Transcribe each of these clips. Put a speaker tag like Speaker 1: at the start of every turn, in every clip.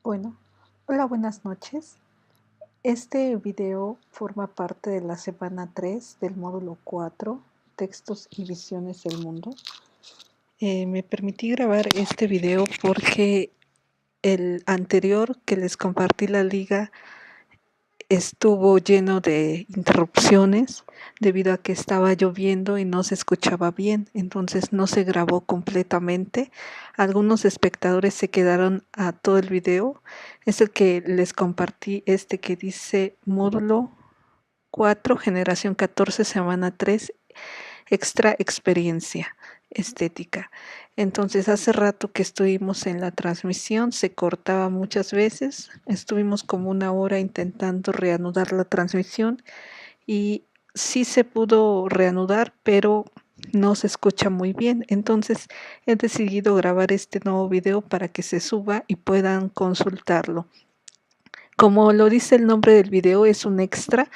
Speaker 1: Bueno, hola, buenas noches. Este video forma parte de la semana 3 del módulo 4, Textos y Visiones del Mundo. Me permití grabar este video porque el anterior que les compartí la liga estuvo lleno de interrupciones debido a que estaba lloviendo y no se escuchaba bien, entonces no se grabó completamente. Algunos espectadores se quedaron a todo el video. Es el que les compartí, este que dice módulo 4, generación 14, semana 3, extra experiencia estética. Entonces, hace rato que estuvimos en la transmisión, se cortaba muchas veces, estuvimos como una hora intentando reanudar la transmisión y sí se pudo reanudar, pero no se escucha muy bien. Entonces, he decidido grabar este nuevo video para que se suba y puedan consultarlo. Como lo dice el nombre del video, es un extra.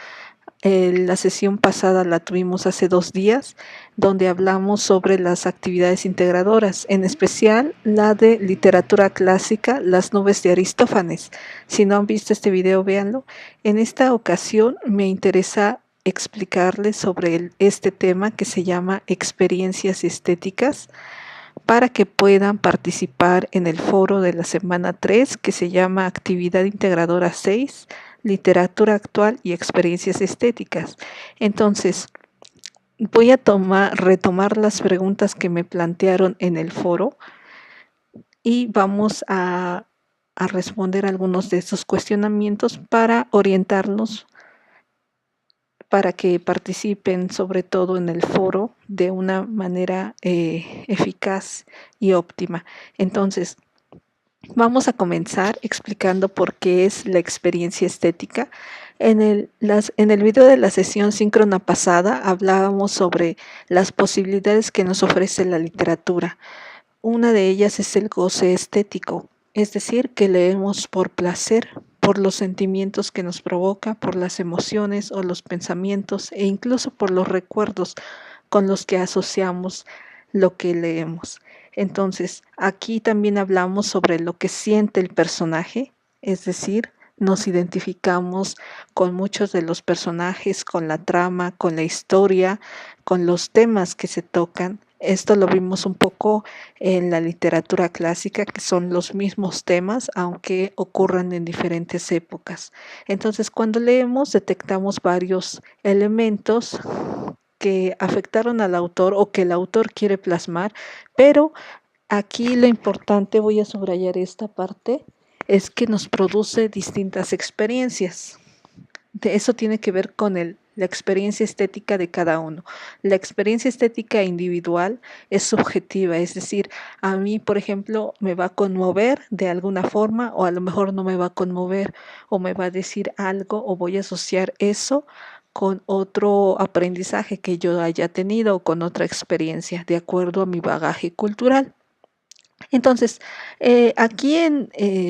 Speaker 1: La sesión pasada la tuvimos hace 2 días, donde hablamos sobre las actividades integradoras, en especial la de literatura clásica, Las nubes de Aristófanes. Si no han visto este video, véanlo. En esta ocasión me interesa explicarles sobre este tema que se llama experiencias estéticas, para que puedan participar en el foro de la semana 3, que se llama Actividad Integradora 6, Literatura Actual y Experiencias Estéticas. Entonces, voy a retomar las preguntas que me plantearon en el foro y vamos a responder algunos de estos cuestionamientos para orientarlos para que participen sobre todo en el foro de una manera eficaz y óptima. Entonces, vamos a comenzar explicando por qué es la experiencia estética. En el video de la sesión síncrona pasada hablábamos sobre las posibilidades que nos ofrece la literatura. Una de ellas es el goce estético, es decir, que leemos por placer, por los sentimientos que nos provoca, por las emociones o los pensamientos e incluso por los recuerdos con los que asociamos lo que leemos. Entonces, aquí también hablamos sobre lo que siente el personaje, es decir, nos identificamos con muchos de los personajes, con la trama, con la historia, con los temas que se tocan. Esto lo vimos un poco en la literatura clásica, que son los mismos temas, aunque ocurran en diferentes épocas. Entonces, cuando leemos, detectamos varios elementos que afectaron al autor o que el autor quiere plasmar, pero aquí lo importante, voy a subrayar esta parte, es que nos produce distintas experiencias. Eso tiene que ver con la experiencia estética de cada uno. La experiencia estética individual es subjetiva, es decir, a mí, por ejemplo, me va a conmover de alguna forma o a lo mejor no me va a conmover o me va a decir algo o voy a asociar eso con otro aprendizaje que yo haya tenido o con otra experiencia, de acuerdo a mi bagaje cultural. Entonces,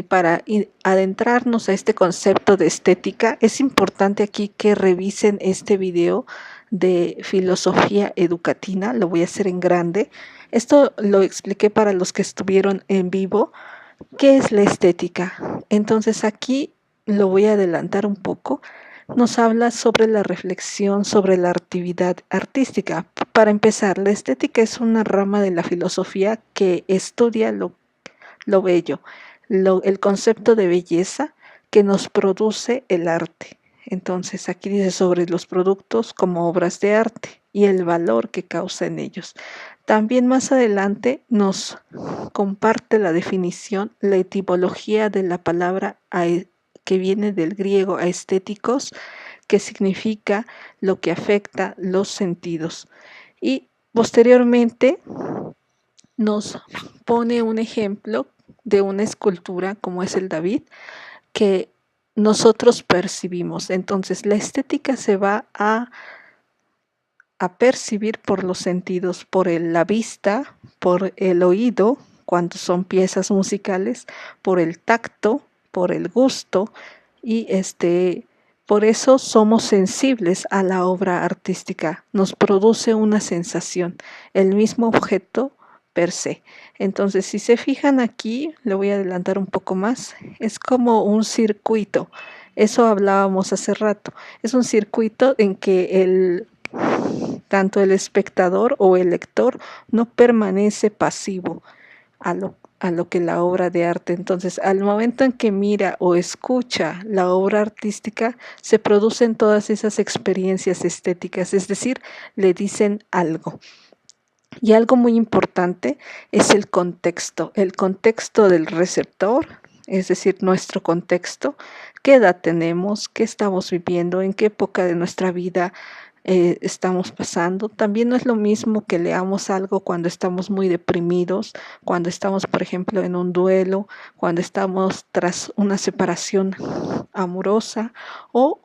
Speaker 1: para adentrarnos a este concepto de estética, es importante aquí que revisen este video de filosofía educativa. Lo voy a hacer en grande. Esto lo expliqué para los que estuvieron en vivo. ¿Qué es la estética? Entonces, aquí lo voy a adelantar un poco. Nos habla sobre la reflexión sobre la actividad artística. Para empezar, la estética es una rama de la filosofía que estudia lo bello, el concepto de belleza que nos produce el arte. Entonces, aquí dice sobre los productos como obras de arte y el valor que causa en ellos. También más adelante nos comparte la definición, la etimología de la palabra que viene del griego aestéticos, que significa lo que afecta los sentidos. Y posteriormente nos pone un ejemplo de una escultura como es el David, que nosotros percibimos. Entonces, la estética se va a percibir por los sentidos, por la vista, por el oído, cuando son piezas musicales, por el tacto, por el gusto y por eso somos sensibles a la obra artística. Nos produce una sensación. El mismo objeto per se. Entonces, si se fijan aquí, le voy a adelantar un poco más, es como un circuito. Eso hablábamos hace rato. Es un circuito en que tanto el espectador o el lector no permanece pasivo a lo que la obra de arte. Entonces, al momento en que mira o escucha la obra artística, se producen todas esas experiencias estéticas, es decir, le dicen algo. Y algo muy importante es el contexto del receptor, es decir, nuestro contexto, qué edad tenemos, qué estamos viviendo, en qué época de nuestra vida estamos pasando. También no es lo mismo que leamos algo cuando estamos muy deprimidos, cuando estamos, por ejemplo, en un duelo, cuando estamos tras una separación amorosa, o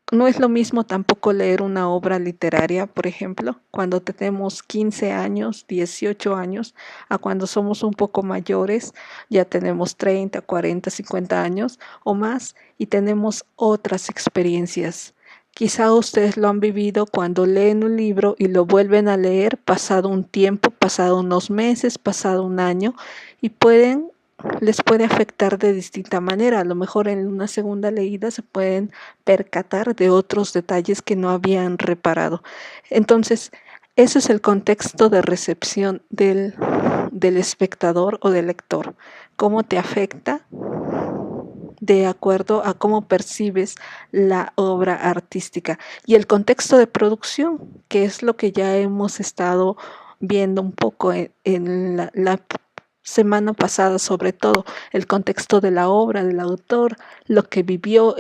Speaker 1: no es lo mismo tampoco leer una obra literaria, por ejemplo, cuando tenemos 15 años, 18 años, a cuando somos un poco mayores, ya tenemos 30, 40, 50 años o más y tenemos otras experiencias. Quizá ustedes lo han vivido cuando leen un libro y lo vuelven a leer pasado un tiempo, pasado unos meses, pasado un año, y les puede afectar de distinta manera. A lo mejor en una segunda leída se pueden percatar de otros detalles que no habían reparado. Entonces, ese es el contexto de recepción del espectador o del lector. ¿Cómo te afecta? De acuerdo a cómo percibes la obra artística. Y el contexto de producción, que es lo que ya hemos estado viendo un poco en la semana pasada, sobre todo el contexto de la obra del autor, lo que vivió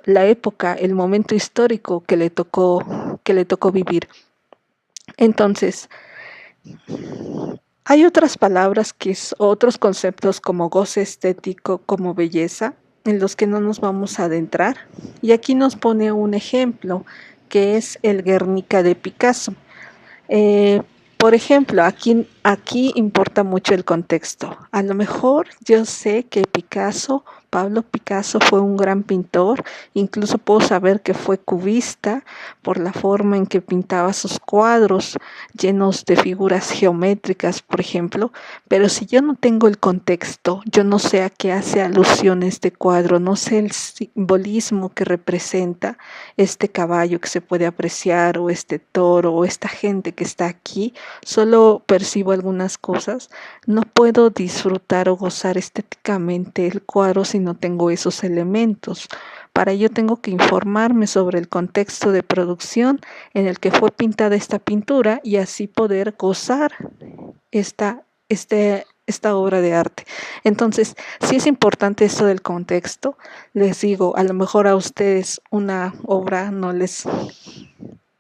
Speaker 1: la época, el momento histórico que le tocó vivir. Entonces, hay otras palabras otros conceptos como goce estético, como belleza, en los que no nos vamos a adentrar. Y aquí nos pone un ejemplo, que es el Guernica de Picasso. Por ejemplo, aquí importa mucho el contexto. A lo mejor yo sé que Pablo Picasso fue un gran pintor, incluso puedo saber que fue cubista por la forma en que pintaba sus cuadros llenos de figuras geométricas, por ejemplo, pero si yo no tengo el contexto, yo no sé a qué hace alusión este cuadro, no sé el simbolismo que representa este caballo que se puede apreciar, o este toro, o esta gente que está aquí, solo percibo algunas cosas, no puedo disfrutar o gozar estéticamente el cuadro si no tengo esos elementos. Para ello tengo que informarme sobre el contexto de producción en el que fue pintada esta pintura y así poder gozar esta obra de arte. Entonces, sí es importante esto del contexto. Les digo, a lo mejor a ustedes una obra no les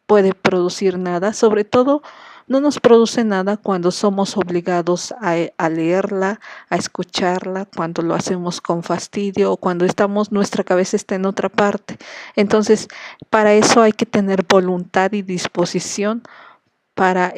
Speaker 1: puede producir nada, sobre todo no nos produce nada cuando somos obligados a leerla, a escucharla, cuando lo hacemos con fastidio o cuando nuestra cabeza está en otra parte. Entonces, para eso hay que tener voluntad y disposición para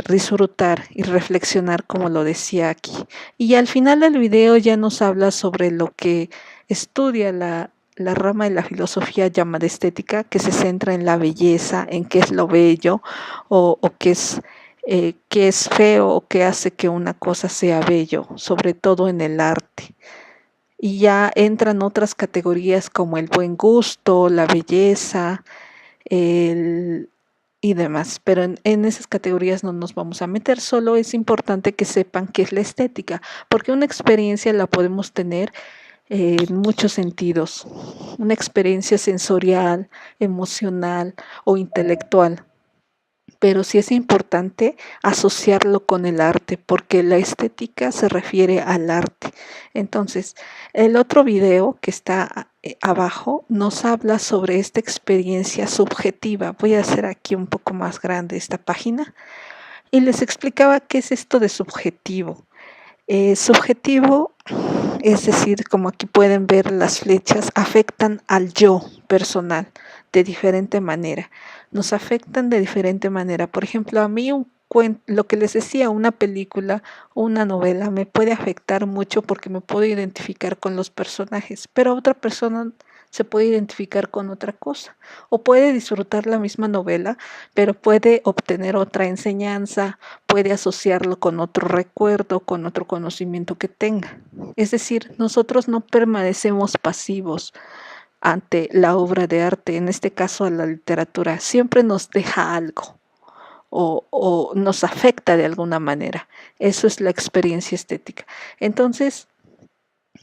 Speaker 1: disfrutar y reflexionar, como lo decía aquí. Y al final del video ya nos habla sobre lo que estudia la rama de la filosofía llamada estética, que se centra en la belleza, en qué es lo bello o qué es feo o qué hace que una cosa sea bello, sobre todo en el arte. Y ya entran otras categorías como el buen gusto, la belleza, y demás, pero en esas categorías no nos vamos a meter, solo es importante que sepan qué es la estética, porque una experiencia la podemos tener en muchos sentidos, una experiencia sensorial, emocional o intelectual. Pero sí es importante asociarlo con el arte, porque la estética se refiere al arte. Entonces, el otro video que está abajo nos habla sobre esta experiencia subjetiva. Voy a hacer aquí un poco más grande esta página y les explicaba qué es esto de subjetivo. Subjetivo, es decir, como aquí pueden ver las flechas, afectan al yo personal de diferente manera. Nos afectan de diferente manera. Por ejemplo, a mí lo que les decía, una película o una novela me puede afectar mucho porque me puedo identificar con los personajes, pero a otra persona se puede identificar con otra cosa, o puede disfrutar la misma novela, pero puede obtener otra enseñanza, puede asociarlo con otro recuerdo, con otro conocimiento que tenga. Es decir, nosotros no permanecemos pasivos ante la obra de arte, en este caso a la literatura, siempre nos deja algo. O nos afecta de alguna manera. Eso es la experiencia estética. Entonces,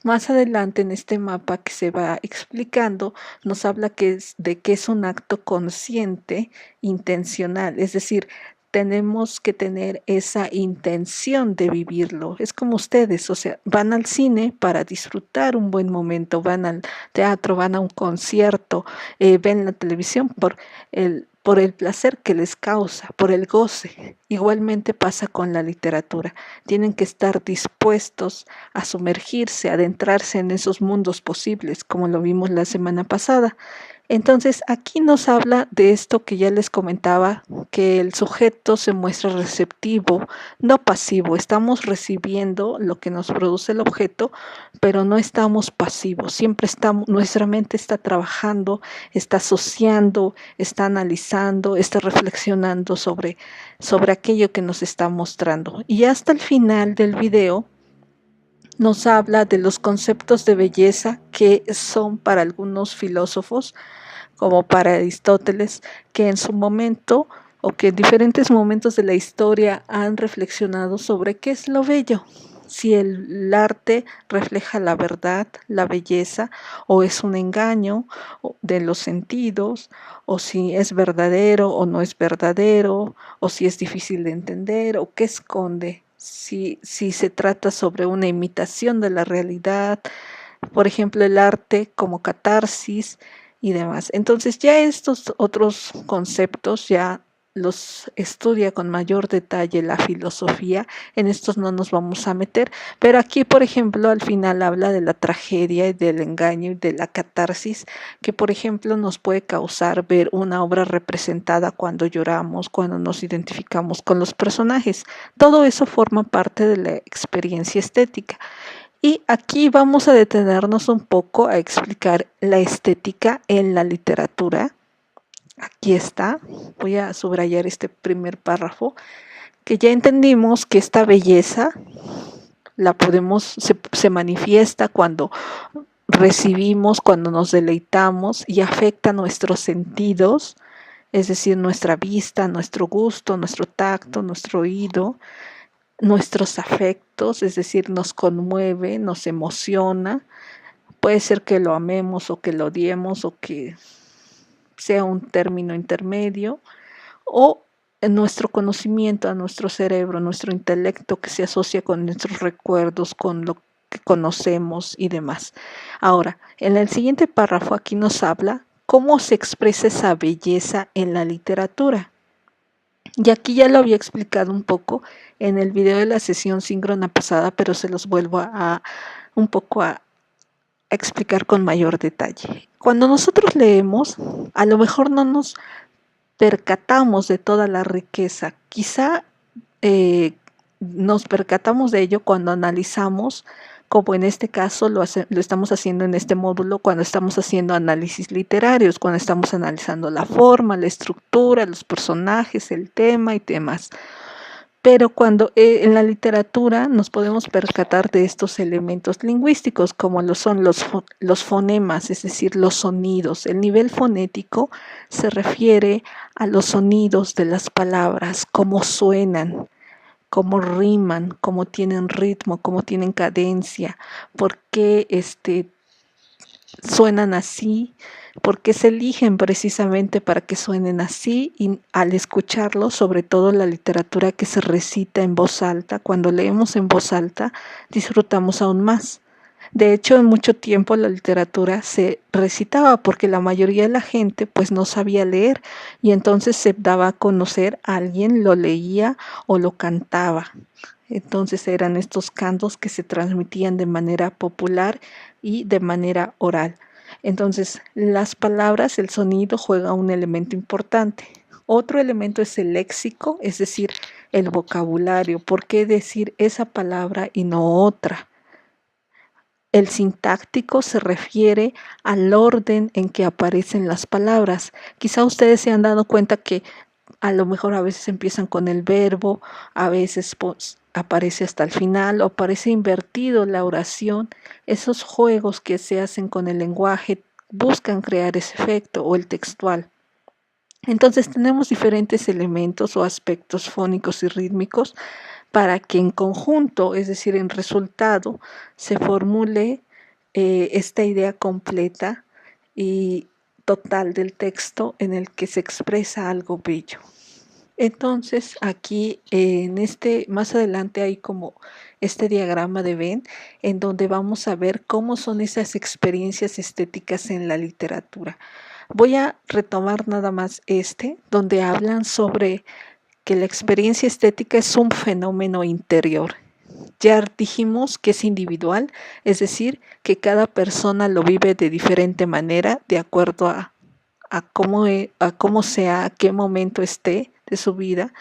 Speaker 1: más adelante en este mapa que se va explicando, nos habla de que es un acto consciente, intencional, es decir, tenemos que tener esa intención de vivirlo. Es como ustedes, o sea, van al cine para disfrutar un buen momento, van al teatro, van a un concierto, ven la televisión por el placer que les causa, por el goce. Igualmente pasa con la literatura. Tienen que estar dispuestos a sumergirse, a adentrarse en esos mundos posibles, como lo vimos la semana pasada. Entonces, aquí nos habla de esto que ya les comentaba, que el sujeto se muestra receptivo, no pasivo. Estamos recibiendo lo que nos produce el objeto, pero no estamos pasivos. Siempre estamos, nuestra mente está trabajando, está asociando, está analizando, está reflexionando sobre aquello que nos está mostrando. Y hasta el final del video nos habla de los conceptos de belleza que son para algunos filósofos, como para Aristóteles, que en su momento o que en diferentes momentos de la historia han reflexionado sobre qué es lo bello, si el arte refleja la verdad, la belleza, o es un engaño de los sentidos, o si es verdadero o no es verdadero, o si es difícil de entender, o qué esconde, si se trata sobre una imitación de la realidad, por ejemplo, el arte como catarsis y demás. Entonces ya estos otros conceptos ya los estudia con mayor detalle la filosofía, en estos no nos vamos a meter, pero aquí, por ejemplo, al final habla de la tragedia y del engaño y de la catarsis, que por ejemplo nos puede causar ver una obra representada cuando lloramos, cuando nos identificamos con los personajes. Todo eso forma parte de la experiencia estética. Y aquí vamos a detenernos un poco a explicar la estética en la literatura. Aquí está, voy a subrayar este primer párrafo, que ya entendimos que esta belleza se manifiesta cuando recibimos, cuando nos deleitamos y afecta nuestros sentidos, es decir, nuestra vista, nuestro gusto, nuestro tacto, nuestro oído, nuestros afectos, es decir, nos conmueve, nos emociona. Puede ser que lo amemos o que lo odiemos o que sea un término intermedio, o en nuestro conocimiento, a nuestro cerebro, nuestro intelecto que se asocia con nuestros recuerdos, con lo que conocemos y demás. Ahora, en el siguiente párrafo aquí nos habla cómo se expresa esa belleza en la literatura. Y aquí ya lo había explicado un poco en el video de la sesión síncrona pasada, pero se los vuelvo un poco a explicar con mayor detalle. Cuando nosotros leemos, a lo mejor no nos percatamos de toda la riqueza. Quizá nos percatamos de ello cuando analizamos, como en este caso lo estamos haciendo en este módulo, cuando estamos haciendo análisis literarios, cuando estamos analizando la forma, la estructura, los personajes, el tema y demás. Pero cuando en la literatura nos podemos percatar de estos elementos lingüísticos, como lo son los fonemas, es decir, los sonidos. El nivel fonético se refiere a los sonidos de las palabras, cómo suenan, cómo riman, cómo tienen ritmo, cómo tienen cadencia, por qué suenan así, porque se eligen precisamente para que suenen así, y al escucharlo, sobre todo la literatura que se recita en voz alta, cuando leemos en voz alta, disfrutamos aún más. De hecho, en mucho tiempo la literatura se recitaba porque la mayoría de la gente pues no sabía leer, y entonces se daba a conocer a alguien, lo leía o lo cantaba. Entonces eran estos cantos que se transmitían de manera popular y de manera oral. Entonces, las palabras, el sonido juega un elemento importante. Otro elemento es el léxico, es decir, el vocabulario. ¿Por qué decir esa palabra y no otra? El sintáctico se refiere al orden en que aparecen las palabras. Quizá ustedes se han dado cuenta que a lo mejor a veces empiezan con el verbo, a veces aparece hasta el final o aparece invertido la oración. Esos juegos que se hacen con el lenguaje buscan crear ese efecto, o el textual. Entonces tenemos diferentes elementos o aspectos fónicos y rítmicos para que en conjunto, es decir, en resultado, se formule esta idea completa y total del texto en el que se expresa algo bello. Entonces aquí más adelante hay como este diagrama de Venn, en donde vamos a ver cómo son esas experiencias estéticas en la literatura. Voy a retomar nada más donde hablan sobre que la experiencia estética es un fenómeno interior. Ya dijimos que es individual, es decir, que cada persona lo vive de diferente manera, de acuerdo a cómo sea, a qué momento esté de su vida.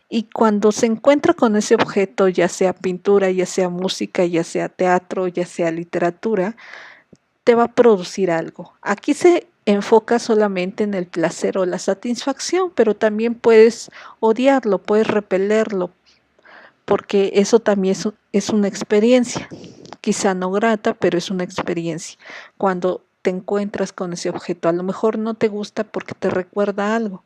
Speaker 1: Y cuando se encuentra con ese objeto, ya sea pintura, ya sea música, ya sea teatro, ya sea literatura, te va a producir algo. Aquí se enfoca solamente en el placer o la satisfacción, pero también puedes odiarlo, puedes repelerlo, porque eso también es una experiencia, quizá no grata, pero es una experiencia. Cuando te encuentras con ese objeto, a lo mejor no te gusta porque te recuerda algo,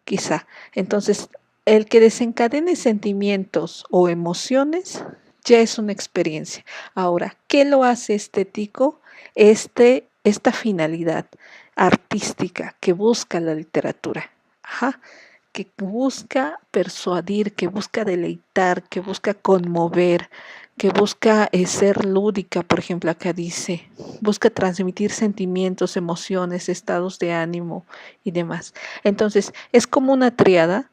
Speaker 1: quizá. Entonces, el que desencadene sentimientos o emociones ya es una experiencia. Ahora, ¿qué lo hace estético? Esta finalidad artística que busca la literatura. Ajá, que busca persuadir, que busca deleitar, que busca conmover, que busca ser lúdica, por ejemplo, acá dice, busca transmitir sentimientos, emociones, estados de ánimo y demás. Entonces, es como una triada.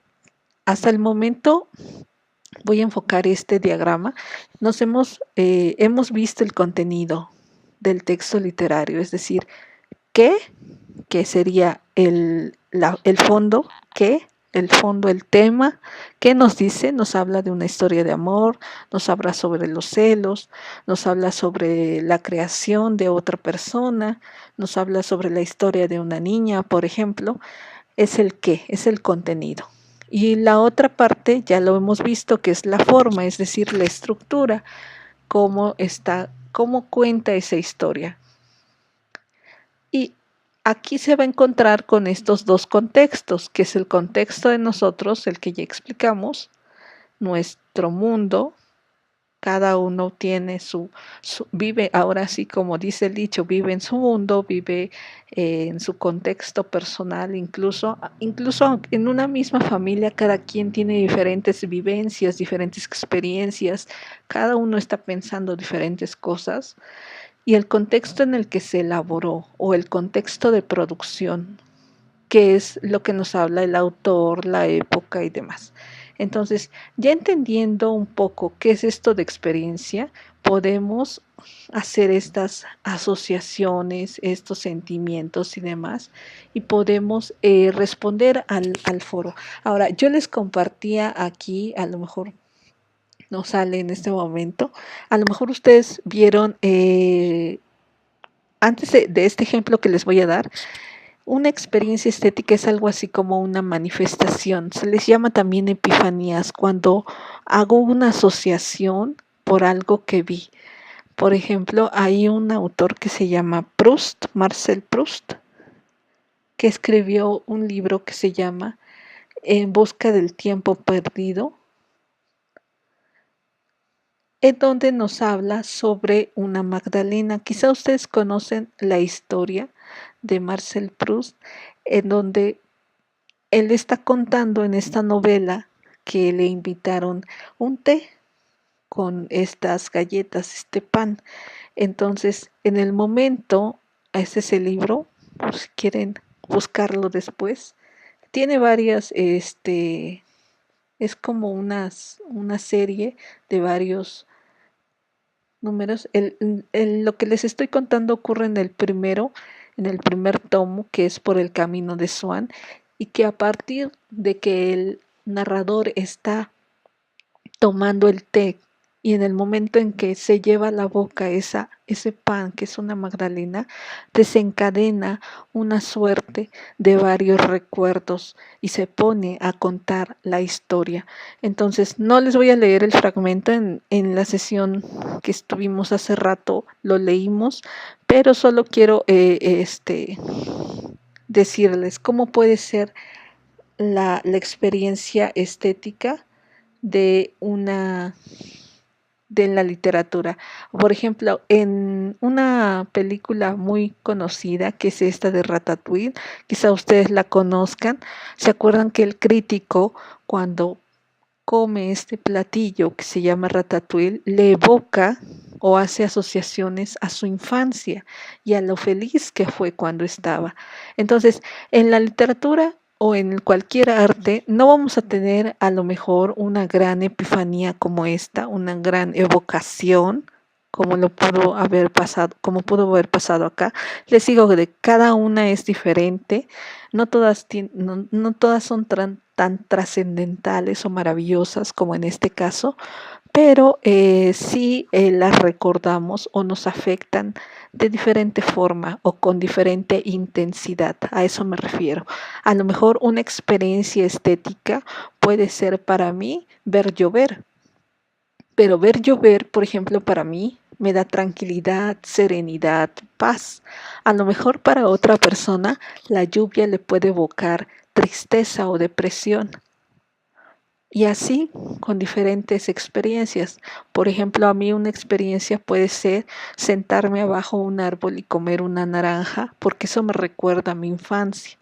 Speaker 1: Hasta el momento voy a enfocar este diagrama. Hemos visto el contenido del texto literario, es decir, ¿qué? Que sería el fondo, ¿qué? El fondo, el tema, ¿qué nos dice? Nos habla de una historia de amor, nos habla sobre los celos, nos habla sobre la creación de otra persona, nos habla sobre la historia de una niña, por ejemplo. Es el qué, es el contenido. Y la otra parte ya lo hemos visto, que es la forma, es decir, la estructura, cómo cuenta esa historia. Y aquí se va a encontrar con estos dos contextos, que es el contexto de nosotros, el que ya explicamos, nuestro mundo. Cada uno tiene vive, ahora sí como dice el dicho, vive en su mundo, vive en su contexto personal, incluso en una misma familia cada quien tiene diferentes vivencias, diferentes experiencias, cada uno está pensando diferentes cosas, y el contexto en el que se elaboró o el contexto de producción, que es lo que nos habla el autor, la época y demás. Entonces, ya entendiendo un poco qué es esto de experiencia, podemos hacer estas asociaciones, estos sentimientos y demás, y podemos responder al foro. Ahora, yo les compartía aquí, a lo mejor no sale en este momento, a lo mejor ustedes vieron, antes de este ejemplo que les voy a dar, una experiencia estética es algo así como una manifestación. Se les llama también epifanías cuando hago una asociación por algo que vi. Por ejemplo, hay un autor que se llama Proust, Marcel Proust, que escribió un libro que se llama En busca del tiempo perdido, en donde nos habla sobre una Magdalena. Quizá ustedes conocen la historia de Marcel Proust, en donde él está contando en esta novela que le invitaron un té con estas galletas, este pan. Entonces, en el momento, este es el libro, por si quieren buscarlo después. Tiene varias, es como una serie de varios números. Lo que les estoy contando ocurre en el primer tomo, que es Por el camino de Swan, y que a partir de que el narrador está tomando el té y en el momento en que se lleva a la boca ese pan, que es una magdalena, desencadena una suerte de varios recuerdos y se pone a contar la historia. Entonces, no les voy a leer el fragmento en la sesión que estuvimos hace rato, lo leímos, pero solo quiero decirles cómo puede ser la experiencia estética de de la literatura. Por ejemplo, en una película muy conocida, que es esta de Ratatouille, quizá ustedes la conozcan, se acuerdan que el crítico, cuando come este platillo que se llama Ratatouille, le evoca o hace asociaciones a su infancia y a lo feliz que fue cuando estaba. Entonces, en la literatura o en cualquier arte, no vamos a tener a lo mejor una gran epifanía como esta, una gran evocación, como pudo haber pasado acá. Les digo que cada una es diferente, no todas son tan trascendentales o maravillosas como en este caso, pero sí las recordamos o nos afectan de diferente forma o con diferente intensidad. A eso me refiero. A lo mejor una experiencia estética puede ser para mí ver llover, pero ver llover, por ejemplo, para mí me da tranquilidad, serenidad, paz. A lo mejor para otra persona la lluvia le puede evocar tristeza o depresión. Y así con diferentes experiencias. Por ejemplo, a mí una experiencia puede ser sentarme abajo de un árbol y comer una naranja, porque eso me recuerda a mi infancia.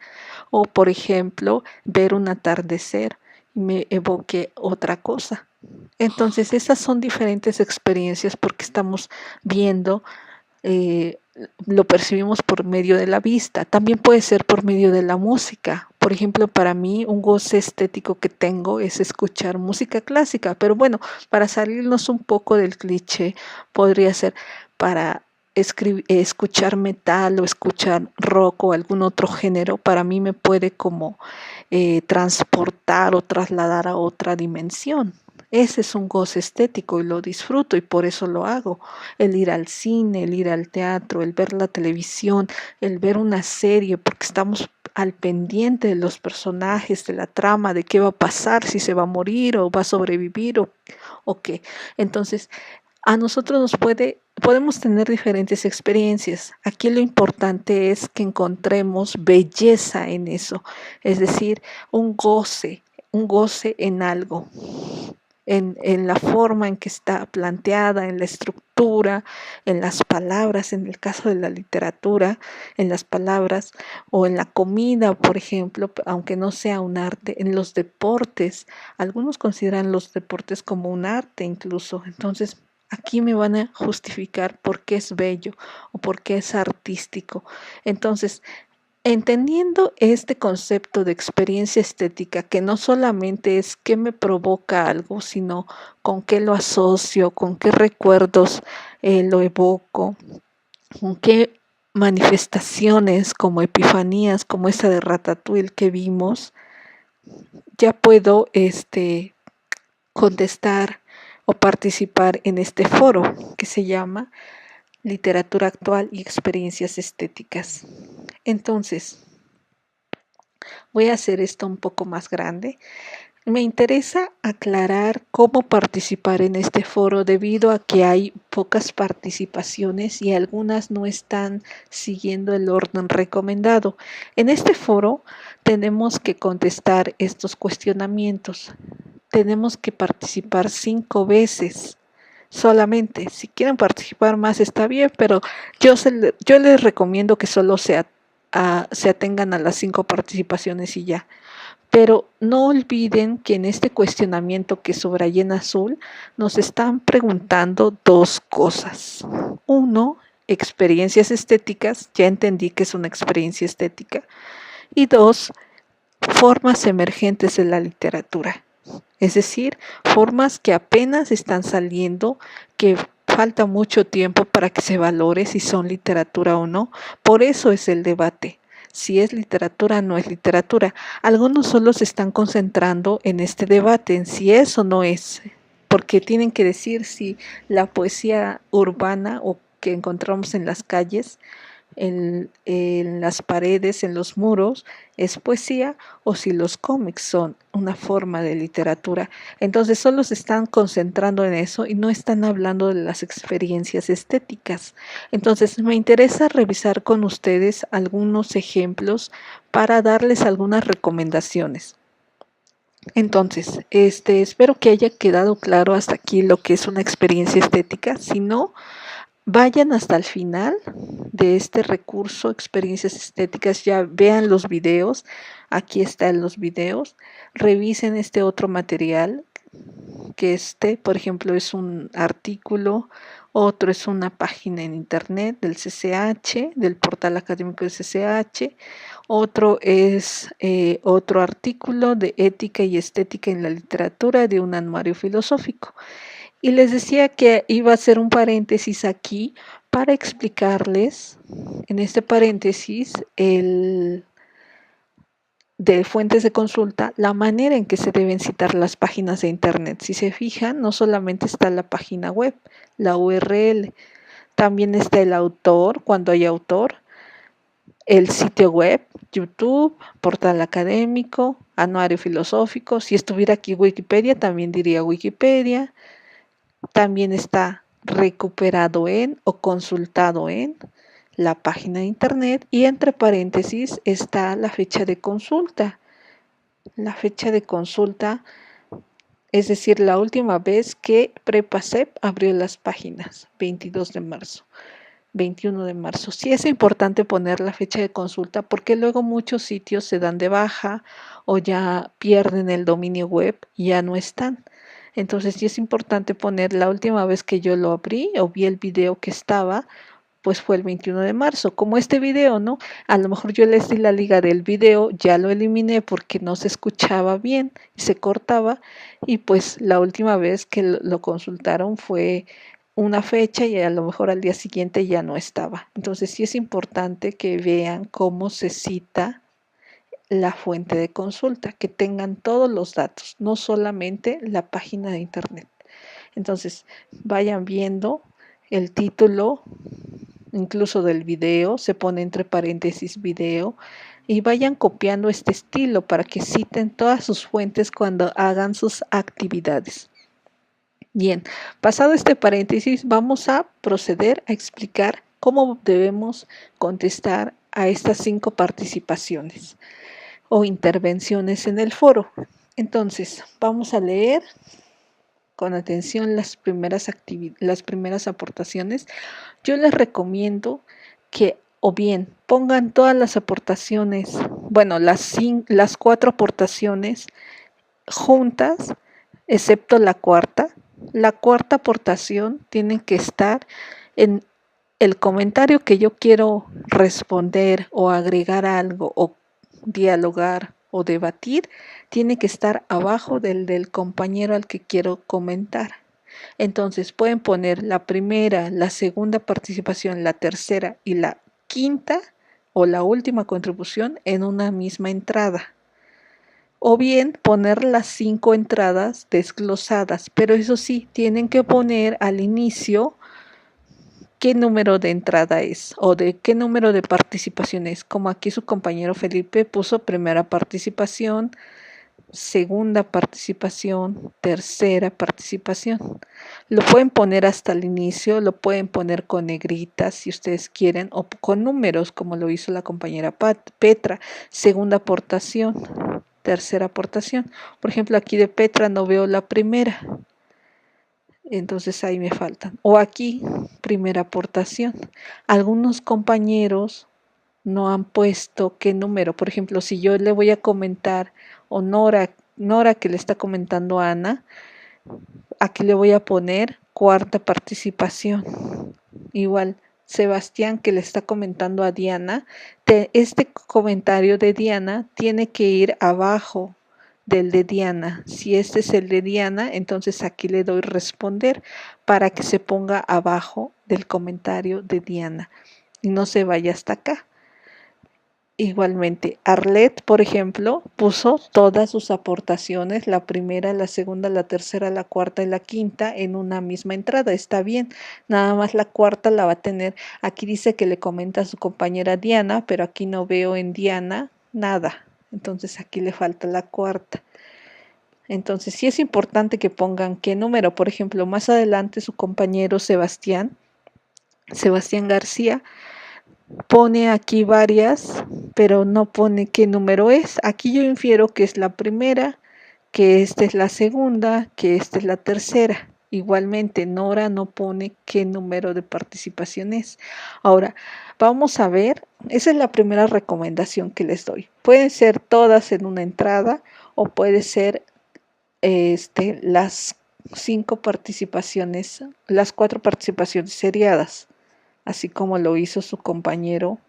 Speaker 1: O, por ejemplo, ver un atardecer y me evoque otra cosa. Entonces, esas son diferentes experiencias porque estamos viendo, eh, lo percibimos por medio de la vista, también puede ser por medio de la música. Por ejemplo, para mí un goce estético que tengo es escuchar música clásica, pero bueno, para salirnos un poco del cliché, podría ser para escuchar metal o escuchar rock o algún otro género. Para mí me puede como transportar o trasladar a otra dimensión. Ese es un goce estético y lo disfruto y por eso lo hago. El ir al cine, el ir al teatro, el ver la televisión, el ver una serie, porque estamos al pendiente de los personajes, de la trama, de qué va a pasar, si se va a morir o va a sobrevivir o qué. Entonces, a nosotros podemos tener diferentes experiencias. Aquí lo importante es que encontremos belleza en eso, es decir, un goce en algo, en la forma en que está planteada, en la estructura, en las palabras, en el caso de la literatura, en las palabras o en la comida, por ejemplo, aunque no sea un arte, en los deportes. Algunos consideran los deportes como un arte incluso. Entonces, aquí me van a justificar por qué es bello o por qué es artístico. Entonces, entendiendo este concepto de experiencia estética, que no solamente es qué me provoca algo, sino con qué lo asocio, con qué recuerdos lo evoco, con qué manifestaciones como epifanías, como esa de Ratatouille que vimos, ya puedo contestar o participar en este foro que se llama Literatura Actual y Experiencias Estéticas. Entonces, voy a hacer esto un poco más grande. Me interesa aclarar cómo participar en este foro debido a que hay pocas participaciones y algunas no están siguiendo el orden recomendado. En este foro tenemos que contestar estos cuestionamientos. Tenemos que participar 5 veces solamente. Si quieren participar más está bien, pero yo les recomiendo que solo se atengan a las 5 participaciones y ya. Pero no olviden que en este cuestionamiento que subrayé en azul nos están preguntando 2 cosas. Uno, experiencias estéticas, ya entendí que es una experiencia estética. Y 2, formas emergentes de la literatura. Es decir, formas que apenas están saliendo, que falta mucho tiempo para que se valore si son literatura o no. Por eso es el debate. Si es literatura o no es literatura. Algunos solo se están concentrando en este debate, en si es o no es. porque tienen que decir si la poesía urbana o que encontramos en las calles, en las paredes, en los muros, es poesía, o si los cómics son una forma de literatura. Entonces solo se están concentrando en eso y no están hablando de las experiencias estéticas. Entonces me interesa revisar con ustedes algunos ejemplos para darles algunas recomendaciones. Entonces, espero que haya quedado claro hasta aquí lo que es una experiencia estética. Si no, vayan hasta el final de este recurso, experiencias estéticas, ya vean los videos, aquí están los videos, revisen este otro material, que por ejemplo, es un artículo, otro es una página en internet del CCH, del portal académico del CCH, otro es otro artículo de ética y estética en la literatura de un anuario filosófico. Y les decía que iba a hacer un paréntesis aquí para explicarles, en este paréntesis, de fuentes de consulta, la manera en que se deben citar las páginas de internet. Si se fijan, no solamente está la página web, la URL, también está el autor, cuando hay autor, el sitio web, YouTube, portal académico, anuario filosófico. Si estuviera aquí Wikipedia, también diría Wikipedia. También está recuperado en o consultado en la página de internet, y entre paréntesis está la fecha de consulta. La fecha de consulta, es decir, la última vez que Prepasep abrió las páginas, 22 de marzo. 21 de marzo. Sí es importante poner la fecha de consulta porque luego muchos sitios se dan de baja o ya pierden el dominio web y ya no están. Entonces sí es importante poner la última vez que yo lo abrí o vi el video que estaba, pues fue el 21 de marzo, como este video, ¿no? A lo mejor yo les di la liga del video, ya lo eliminé porque no se escuchaba bien y se cortaba, y pues la última vez que lo consultaron fue una fecha y a lo mejor al día siguiente ya no estaba. Entonces sí es importante que vean cómo se cita la fuente de consulta, que tengan todos los datos, no solamente la página de internet. Entonces vayan viendo el título, incluso del video, se pone entre paréntesis video, y vayan copiando este estilo para que citen todas sus fuentes cuando hagan sus actividades. Bien, pasado este paréntesis, vamos a proceder a explicar cómo debemos contestar a estas 5 participaciones o intervenciones en el foro. Entonces, vamos a leer con atención las primeras aportaciones. Yo les recomiendo que o bien pongan todas las aportaciones, bueno, las 4 aportaciones juntas, excepto la cuarta. La cuarta aportación tiene que estar en el comentario que yo quiero responder o agregar algo o dialogar o debatir, tiene que estar abajo del compañero al que quiero comentar. Entonces pueden poner la primera, la segunda participación, la tercera y la quinta o la última contribución en una misma entrada. O bien poner las 5 entradas desglosadas, pero eso sí, tienen que poner al inicio qué número de entrada es o de qué número de participación es, como aquí su compañero Felipe puso primera participación, segunda participación, tercera participación. Lo pueden poner hasta el inicio, lo pueden poner con negritas si ustedes quieren, o con números como lo hizo la compañera Petra, segunda aportación, tercera aportación. Por ejemplo, aquí de Petra no veo la primera, entonces ahí me faltan. O aquí, primera aportación. Algunos compañeros no han puesto qué número. Por ejemplo, si yo le voy a comentar, o Nora que le está comentando a Ana, aquí le voy a poner cuarta participación. Igual, Sebastián que le está comentando a Diana, este comentario de Diana tiene que ir abajo del de Diana. Si este es el de Diana, entonces aquí le doy responder para que se ponga abajo del comentario de Diana y no se vaya hasta acá. Igualmente, Arlet, por ejemplo, puso todas sus aportaciones, la primera, la segunda, la tercera, la cuarta y la quinta en una misma entrada. Está bien, nada más la cuarta la va a tener. Aquí dice que le comenta a su compañera Diana, pero aquí no veo en Diana nada. Entonces aquí le falta la cuarta. Entonces sí es importante que pongan qué número. Por ejemplo, más adelante su compañero Sebastián García, pone aquí varias, pero no pone qué número es. Aquí yo infiero que es la primera, que esta es la segunda, que esta es la tercera. Igualmente, Nora no pone qué número de participación es. Ahora, vamos a ver, esa es la primera recomendación que les doy. Pueden ser todas en una entrada o puede ser las 5 participaciones, las 4 participaciones seriadas, así como lo hizo su compañero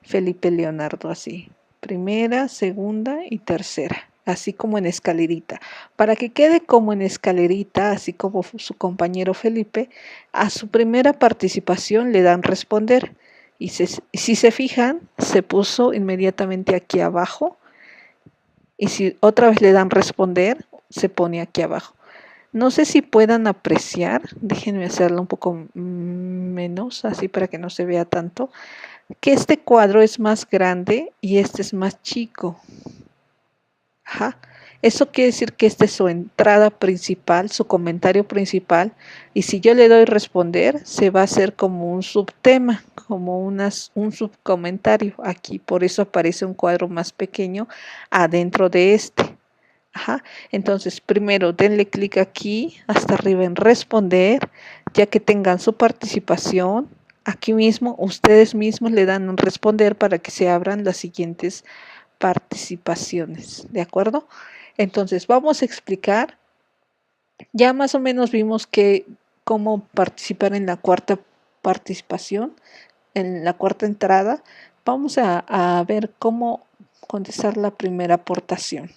Speaker 1: Felipe Leonardo, así. Primera, segunda y tercera, así como en escalerita. Para que quede como en escalerita, así como su compañero Felipe, a su primera participación le dan responder. Y si se fijan, se puso inmediatamente aquí abajo. Y si otra vez le dan responder, se pone aquí abajo. No sé si puedan apreciar, déjenme hacerlo un poco menos, así para que no se vea tanto, que este cuadro es más grande y este es más chico. Ajá. Eso quiere decir que esta es su entrada principal, su comentario principal, y si yo le doy responder, se va a hacer como un subtema, como un subcomentario aquí, por eso aparece un cuadro más pequeño adentro de este. Ajá. Entonces, primero denle clic aquí, hasta arriba en responder, ya que tengan su participación. Aquí mismo, ustedes mismos le dan en responder para que se abran las siguientes participaciones, ¿de acuerdo? Entonces, vamos a explicar. Ya más o menos vimos cómo participar en la cuarta participación, en la cuarta entrada. Vamos a ver cómo contestar la primera aportación.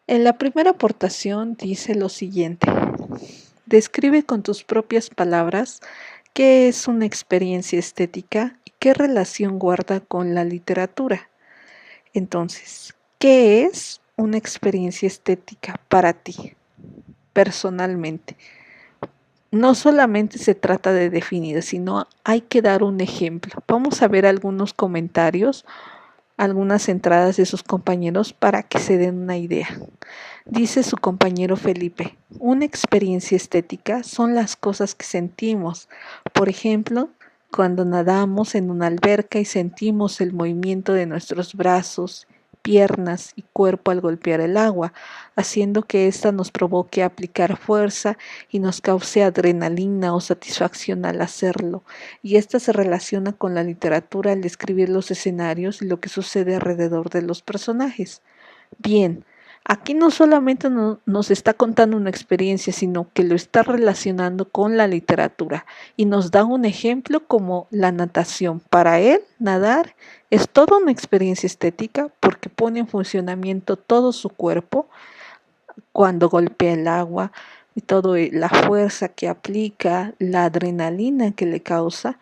Speaker 1: En la primera aportación dice lo siguiente: describe con tus propias palabras qué es una experiencia estética y qué relación guarda con la literatura. Entonces, ¿qué es una experiencia estética para ti, personalmente? No solamente se trata de definir, sino hay que dar un ejemplo. Vamos a ver algunos comentarios, algunas entradas de sus compañeros para que se den una idea. Dice su compañero Felipe: una experiencia estética son las cosas que sentimos. Por ejemplo, cuando nadamos en una alberca y sentimos el movimiento de nuestros brazos, piernas y cuerpo al golpear el agua, haciendo que ésta nos provoque aplicar fuerza y nos cause adrenalina o satisfacción al hacerlo. Y esta se relaciona con la literatura al describir los escenarios y lo que sucede alrededor de los personajes. Bien, aquí no solamente nos está contando una experiencia, sino que lo está relacionando con la literatura y nos da un ejemplo como la natación. Para él, nadar es toda una experiencia estética porque pone en funcionamiento todo su cuerpo cuando golpea el agua y toda la fuerza que aplica, la adrenalina que le causa.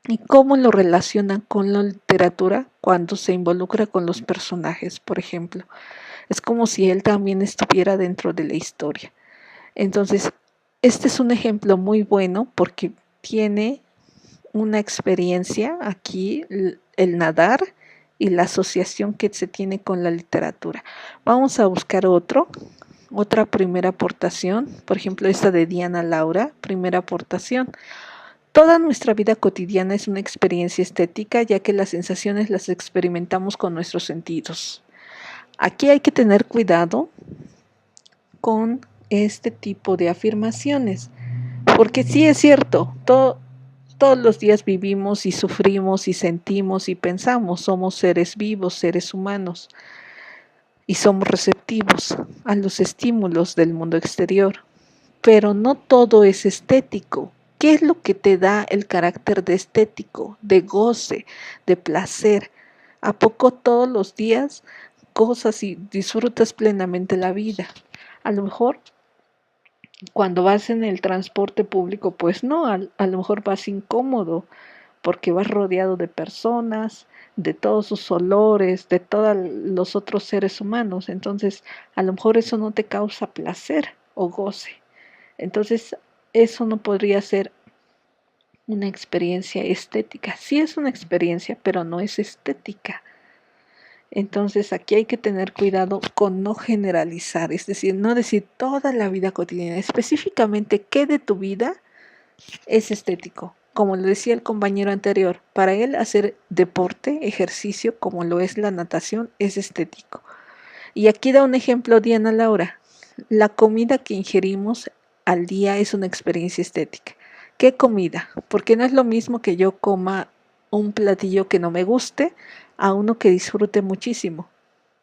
Speaker 1: ¿Y cómo lo relaciona con la literatura cuando se involucra con los personajes, por ejemplo? Es como si él también estuviera dentro de la historia. Entonces, este es un ejemplo muy bueno porque tiene una experiencia aquí, el nadar y la asociación que se tiene con la literatura. Vamos a buscar otra primera aportación, por ejemplo, esta de Diana Laura, primera aportación. Toda nuestra vida cotidiana es una experiencia estética, ya que las sensaciones las experimentamos con nuestros sentidos. Aquí hay que tener cuidado con este tipo de afirmaciones, porque sí es cierto, todos los días vivimos y sufrimos y sentimos y pensamos, somos seres vivos, seres humanos, y somos receptivos a los estímulos del mundo exterior, pero no todo es estético. ¿Qué es lo que te da el carácter de estético, de goce, de placer? ¿A poco todos los días gozas y disfrutas plenamente la vida? A lo mejor cuando vas en el transporte público, pues no, a lo mejor vas incómodo, porque vas rodeado de personas, de todos sus olores, de todos los otros seres humanos. Entonces, a lo mejor eso no te causa placer o goce. Entonces, eso no podría ser una experiencia estética. Sí es una experiencia, pero no es estética. Entonces aquí hay que tener cuidado con no generalizar, es decir, no decir toda la vida cotidiana, específicamente qué de tu vida es estético. Como le decía el compañero anterior, para él hacer deporte, ejercicio, como lo es la natación, es estético. Y aquí da un ejemplo Diana Laura. La comida que ingerimos al día es una experiencia estética. ¿Qué comida? Porque no es lo mismo que yo coma un platillo que no me guste a uno que disfrute muchísimo,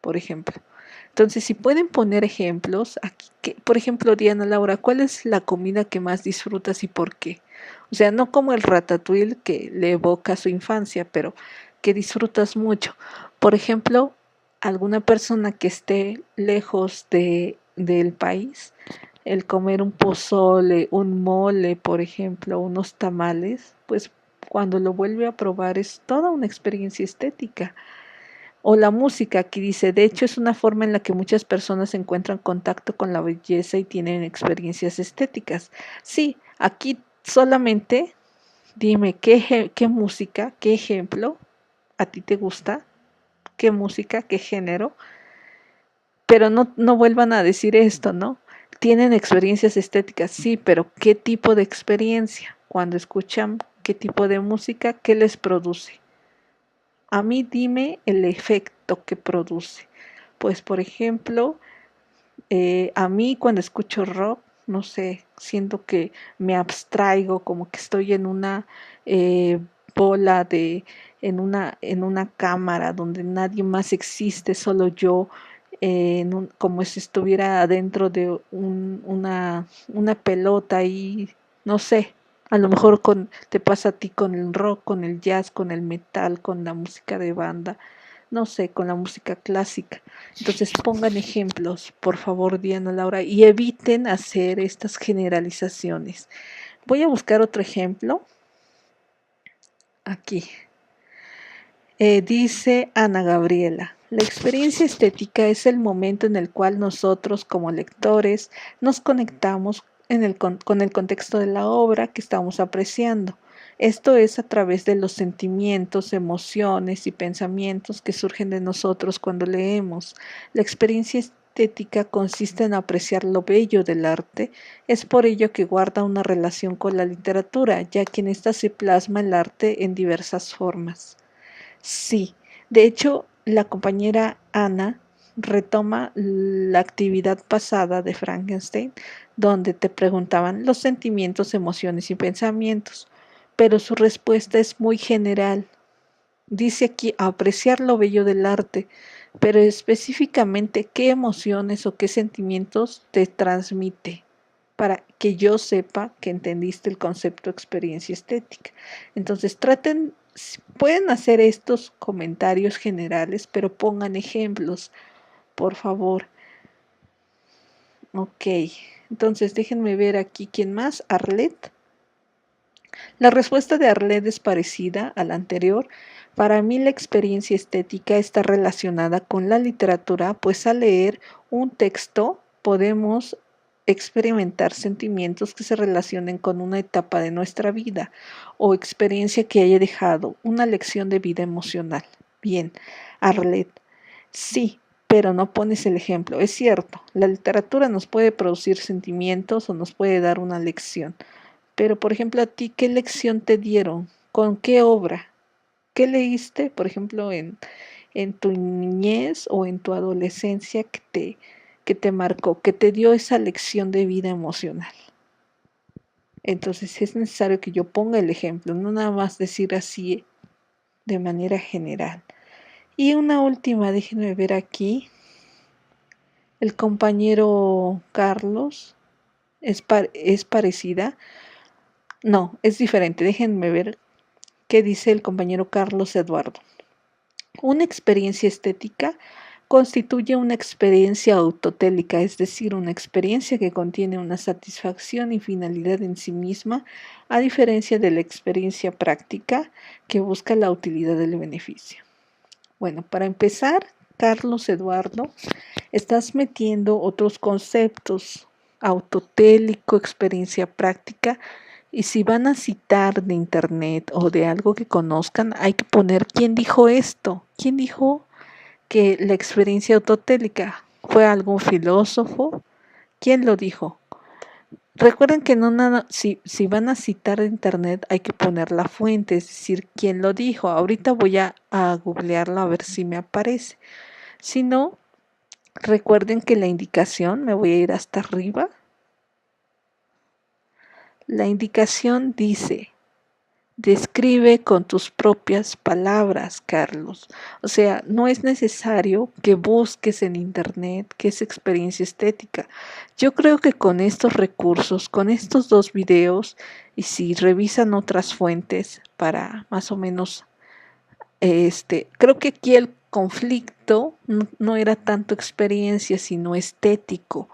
Speaker 1: por ejemplo. Entonces, si pueden poner ejemplos, aquí, por ejemplo, Diana Laura, ¿cuál es la comida que más disfrutas y por qué? O sea, no como el ratatouille que le evoca su infancia, pero que disfrutas mucho. Por ejemplo, alguna persona que esté lejos del país, el comer un pozole, un mole, por ejemplo, unos tamales, pues cuando lo vuelve a probar es toda una experiencia estética. O la música, aquí dice, de hecho es una forma en la que muchas personas encuentran contacto con la belleza y tienen experiencias estéticas. Sí, aquí solamente dime qué música, qué ejemplo a ti te gusta, qué música, qué género, pero no vuelvan a decir esto, ¿no? Tienen experiencias estéticas, sí, pero ¿qué tipo de experiencia? Cuando escuchan qué tipo de música, ¿qué les produce? A mí dime el efecto que produce. Pues, por ejemplo, a mí cuando escucho rock, no sé, siento que me abstraigo, como que estoy en una bola en una cámara donde nadie más existe, solo yo, como si estuviera dentro de una pelota y no sé, a lo mejor te pasa a ti con el rock, con el jazz, con el metal, con la música de banda, no sé, con la música clásica. Entonces pongan ejemplos, por favor, Diana Laura, y eviten hacer estas generalizaciones. Voy a buscar otro ejemplo. Aquí. Dice Ana Gabriela. La experiencia estética es el momento en el cual nosotros como lectores nos conectamos con el contexto de la obra que estamos apreciando. Esto es a través de los sentimientos, emociones y pensamientos que surgen de nosotros cuando leemos. La experiencia estética consiste en apreciar lo bello del arte. Es por ello que guarda una relación con la literatura, ya que en esta se plasma el arte en diversas formas. Sí, de hecho, la compañera Ana retoma la actividad pasada de Frankenstein, donde te preguntaban los sentimientos, emociones y pensamientos, pero su respuesta es muy general. Dice aquí apreciar lo bello del arte, pero específicamente qué emociones o qué sentimientos te transmite para que yo sepa que entendiste el concepto de experiencia estética. Entonces pueden hacer estos comentarios generales, pero pongan ejemplos, por favor. Ok, entonces déjenme ver aquí quién más. Arlet. La respuesta de Arlet es parecida a la anterior. Para mí la experiencia estética está relacionada con la literatura, pues al leer un texto podemos experimentar sentimientos que se relacionen con una etapa de nuestra vida o experiencia que haya dejado una lección de vida emocional. Bien, Arlet, sí, pero no pones el ejemplo. Es cierto, la literatura nos puede producir sentimientos o nos puede dar una lección. Pero, por ejemplo, a ti, ¿qué lección te dieron? ¿Con qué obra? ¿Qué leíste, por ejemplo, en tu niñez o en tu adolescencia que te marcó, que te dio esa lección de vida emocional? Entonces es necesario que yo ponga el ejemplo, no nada más decir así de manera general. Y una última, déjenme ver aquí, el compañero Carlos es parecida. No, es diferente, déjenme ver qué dice el compañero Carlos Eduardo. Una experiencia estética constituye una experiencia autotélica, es decir, una experiencia que contiene una satisfacción y finalidad en sí misma, a diferencia de la experiencia práctica que busca la utilidad del beneficio. Bueno, para empezar, Carlos Eduardo, estás metiendo otros conceptos, autotélico, experiencia práctica, y si van a citar de internet o de algo que conozcan, hay que poner quién dijo esto, quién dijo que la experiencia autotélica. ¿Fue algún filósofo? ¿Quién lo dijo? Recuerden que no nada, si van a citar de internet hay que poner la fuente, es decir, quién lo dijo. Ahorita voy a googlearlo a ver si me aparece. Si no, recuerden que la indicación, me voy a ir hasta arriba. La indicación dice: describe con tus propias palabras, Carlos. O sea, no es necesario que busques en internet qué es experiencia estética. Yo creo que con estos recursos, con estos dos videos, y si revisan otras fuentes para más o menos, creo que aquí el conflicto no era tanto experiencia, sino estético.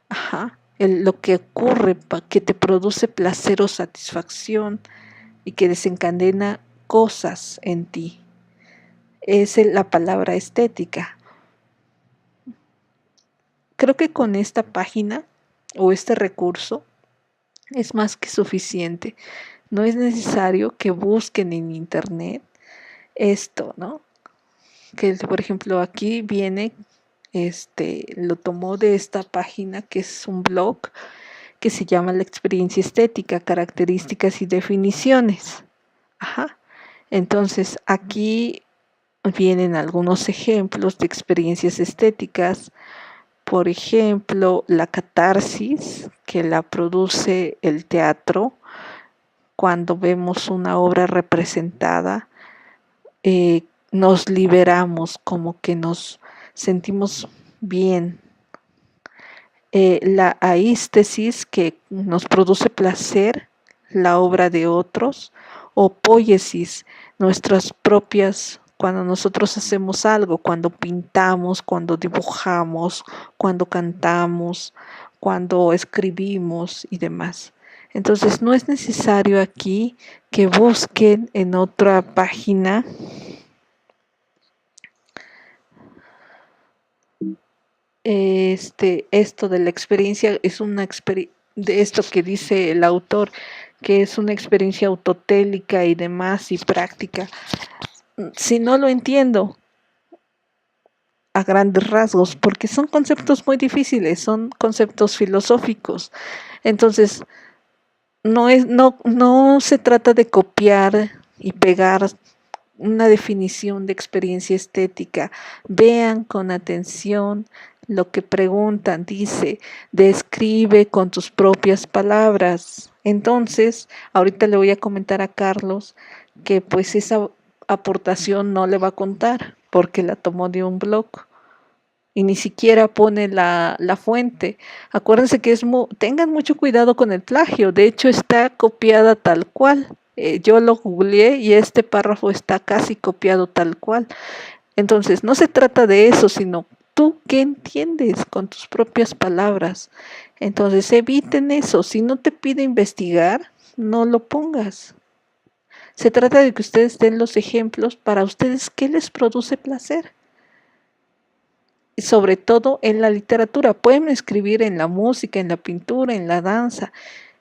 Speaker 1: Ajá. Lo que ocurre, que te produce placer o satisfacción y que desencadena cosas en ti. Es la palabra estética. Creo que con esta página o este recurso es más que suficiente. No es necesario que busquen en internet esto, ¿no? Que por ejemplo aquí viene, lo tomó de esta página que es un blog que se llama La experiencia estética, características y definiciones. Ajá. Entonces aquí vienen algunos ejemplos de experiencias estéticas, por ejemplo, la catarsis que la produce el teatro cuando vemos una obra representada, nos liberamos, como que nos sentimos bien. La aístesis que nos produce placer, la obra de otros, o poiesis, nuestras propias, cuando nosotros hacemos algo, cuando pintamos, cuando dibujamos, cuando cantamos, cuando escribimos y demás. Entonces no es necesario aquí que busquen en otra página esto de la experiencia. Es una de esto que dice el autor, que es una experiencia autotélica y demás y práctica. Si no lo entiendo a grandes rasgos, porque son conceptos muy difíciles, son conceptos filosóficos. Entonces, no se trata de copiar y pegar una definición de experiencia estética. Vean con atención lo que preguntan. Dice: describe con tus propias palabras. Entonces, ahorita le voy a comentar a Carlos que pues esa aportación no le va a contar porque la tomó de un blog y ni siquiera pone la fuente. Acuérdense que tengan mucho cuidado con el plagio. De hecho, está copiada tal cual. Yo lo googleé y este párrafo está casi copiado tal cual. Entonces, no se trata de eso, sino tú qué entiendes con tus propias palabras. Entonces, eviten eso. Si no te pide investigar, no lo pongas. Se trata de que ustedes den los ejemplos para ustedes qué les produce placer. Y sobre todo en la literatura. Pueden escribir en la música, en la pintura, en la danza,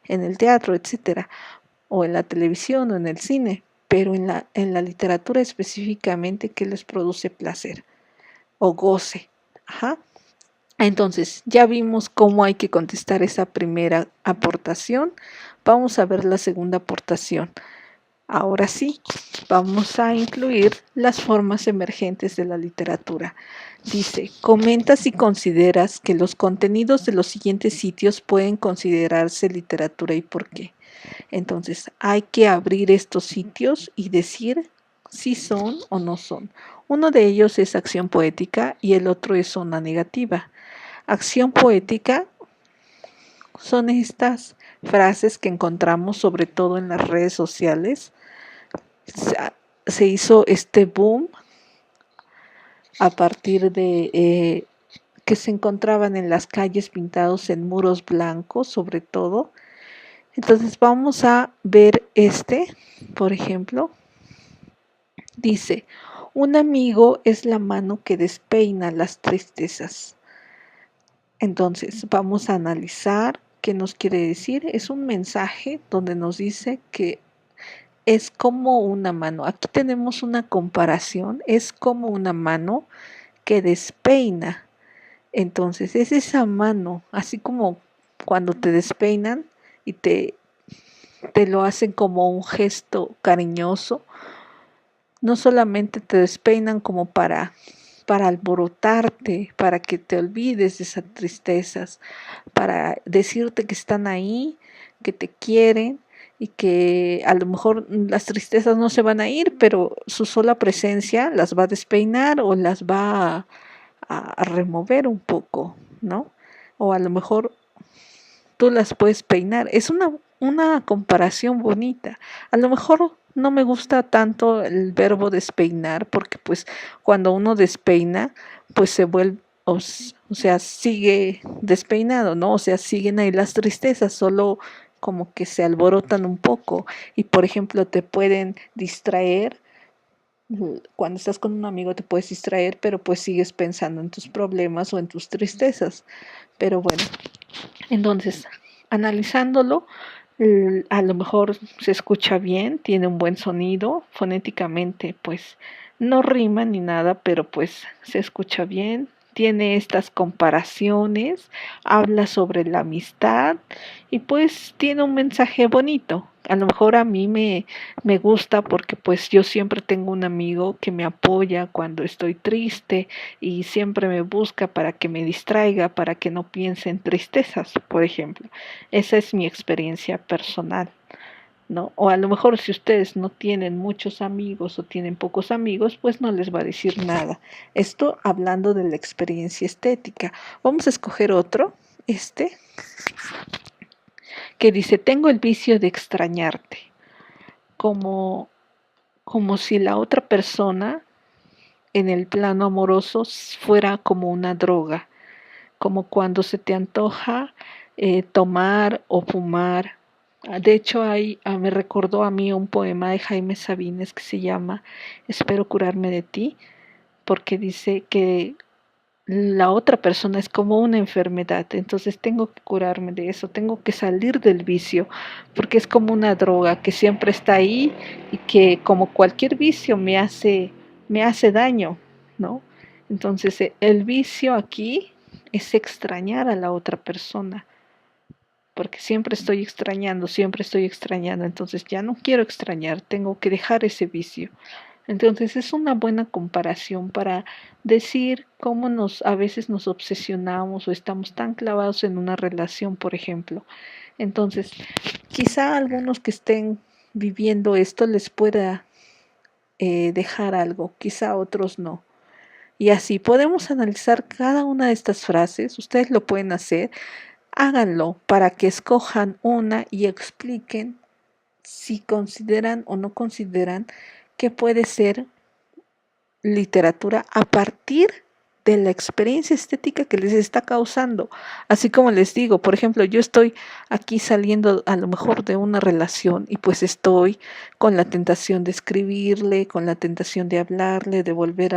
Speaker 1: en el teatro, etcétera, o en la televisión o en el cine, pero en la literatura específicamente, ¿qué les produce placer o goce? Ajá. Entonces, ya vimos cómo hay que contestar esa primera aportación. Vamos a ver la segunda aportación. Ahora sí, vamos a incluir las formas emergentes de la literatura. Dice: comenta si consideras que los contenidos de los siguientes sitios pueden considerarse literatura y por qué. Entonces, hay que abrir estos sitios y decir si son o no son. Uno de ellos es Acción Poética y el otro es Zona Negativa. Acción Poética son estas frases que encontramos sobre todo en las redes sociales. Se hizo este boom a partir de que se encontraban en las calles pintados en muros blancos, sobre todo. Entonces vamos a ver por ejemplo, dice, un amigo es la mano que despeina las tristezas. Entonces vamos a analizar qué nos quiere decir. Es un mensaje donde nos dice que es como una mano. Aquí tenemos una comparación. Es como una mano que despeina. Entonces es esa mano, así como cuando te despeinan y te lo hacen como un gesto cariñoso. No solamente te despeinan como para alborotarte, para que te olvides de esas tristezas, para decirte que están ahí, que te quieren y que a lo mejor las tristezas no se van a ir, pero su sola presencia las va a despeinar o las va a remover un poco, ¿no? O a lo mejor tú las puedes peinar. Es una comparación bonita. A lo mejor no me gusta tanto el verbo despeinar porque pues cuando uno despeina pues se vuelve, o sea, sigue despeinado, ¿no? O sea, siguen ahí las tristezas, solo como que se alborotan un poco y por ejemplo te pueden distraer. Cuando estás con un amigo te puedes distraer, pero pues sigues pensando en tus problemas o en tus tristezas. Pero bueno, entonces, analizándolo, a lo mejor se escucha bien, tiene un buen sonido, fonéticamente pues no rima ni nada, pero pues se escucha bien, tiene estas comparaciones, habla sobre la amistad y pues tiene un mensaje bonito. A lo mejor a mí me gusta porque pues yo siempre tengo un amigo que me apoya cuando estoy triste y siempre me busca para que me distraiga, para que no piense en tristezas, por ejemplo. Esa es mi experiencia personal, ¿no? O a lo mejor si ustedes no tienen muchos amigos o tienen pocos amigos, pues no les va a decir nada. Esto hablando de la experiencia estética. Vamos a escoger otro, que dice, tengo el vicio de extrañarte, como, como si la otra persona en el plano amoroso fuera como una droga, como cuando se te antoja tomar o fumar. De hecho, me recordó a mí un poema de Jaime Sabines que se llama Espero curarme de ti, porque dice que la otra persona es como una enfermedad, entonces tengo que curarme de eso, tengo que salir del vicio, porque es como una droga que siempre está ahí y que como cualquier vicio me hace daño, ¿no? Entonces el vicio aquí es extrañar a la otra persona, porque siempre estoy extrañando, entonces ya no quiero extrañar, tengo que dejar ese vicio. Entonces es una buena comparación para decir cómo a veces nos obsesionamos o estamos tan clavados en una relación, por ejemplo. Entonces, quizá a algunos que estén viviendo esto les pueda dejar algo, quizá a otros no. Y así podemos analizar cada una de estas frases, ustedes lo pueden hacer, háganlo para que escojan una y expliquen si consideran o no consideran que puede ser literatura a partir de la experiencia estética que les está causando. Así como les digo, por ejemplo, yo estoy aquí saliendo a lo mejor de una relación y pues estoy con la tentación de escribirle, con la tentación de hablarle, de volver,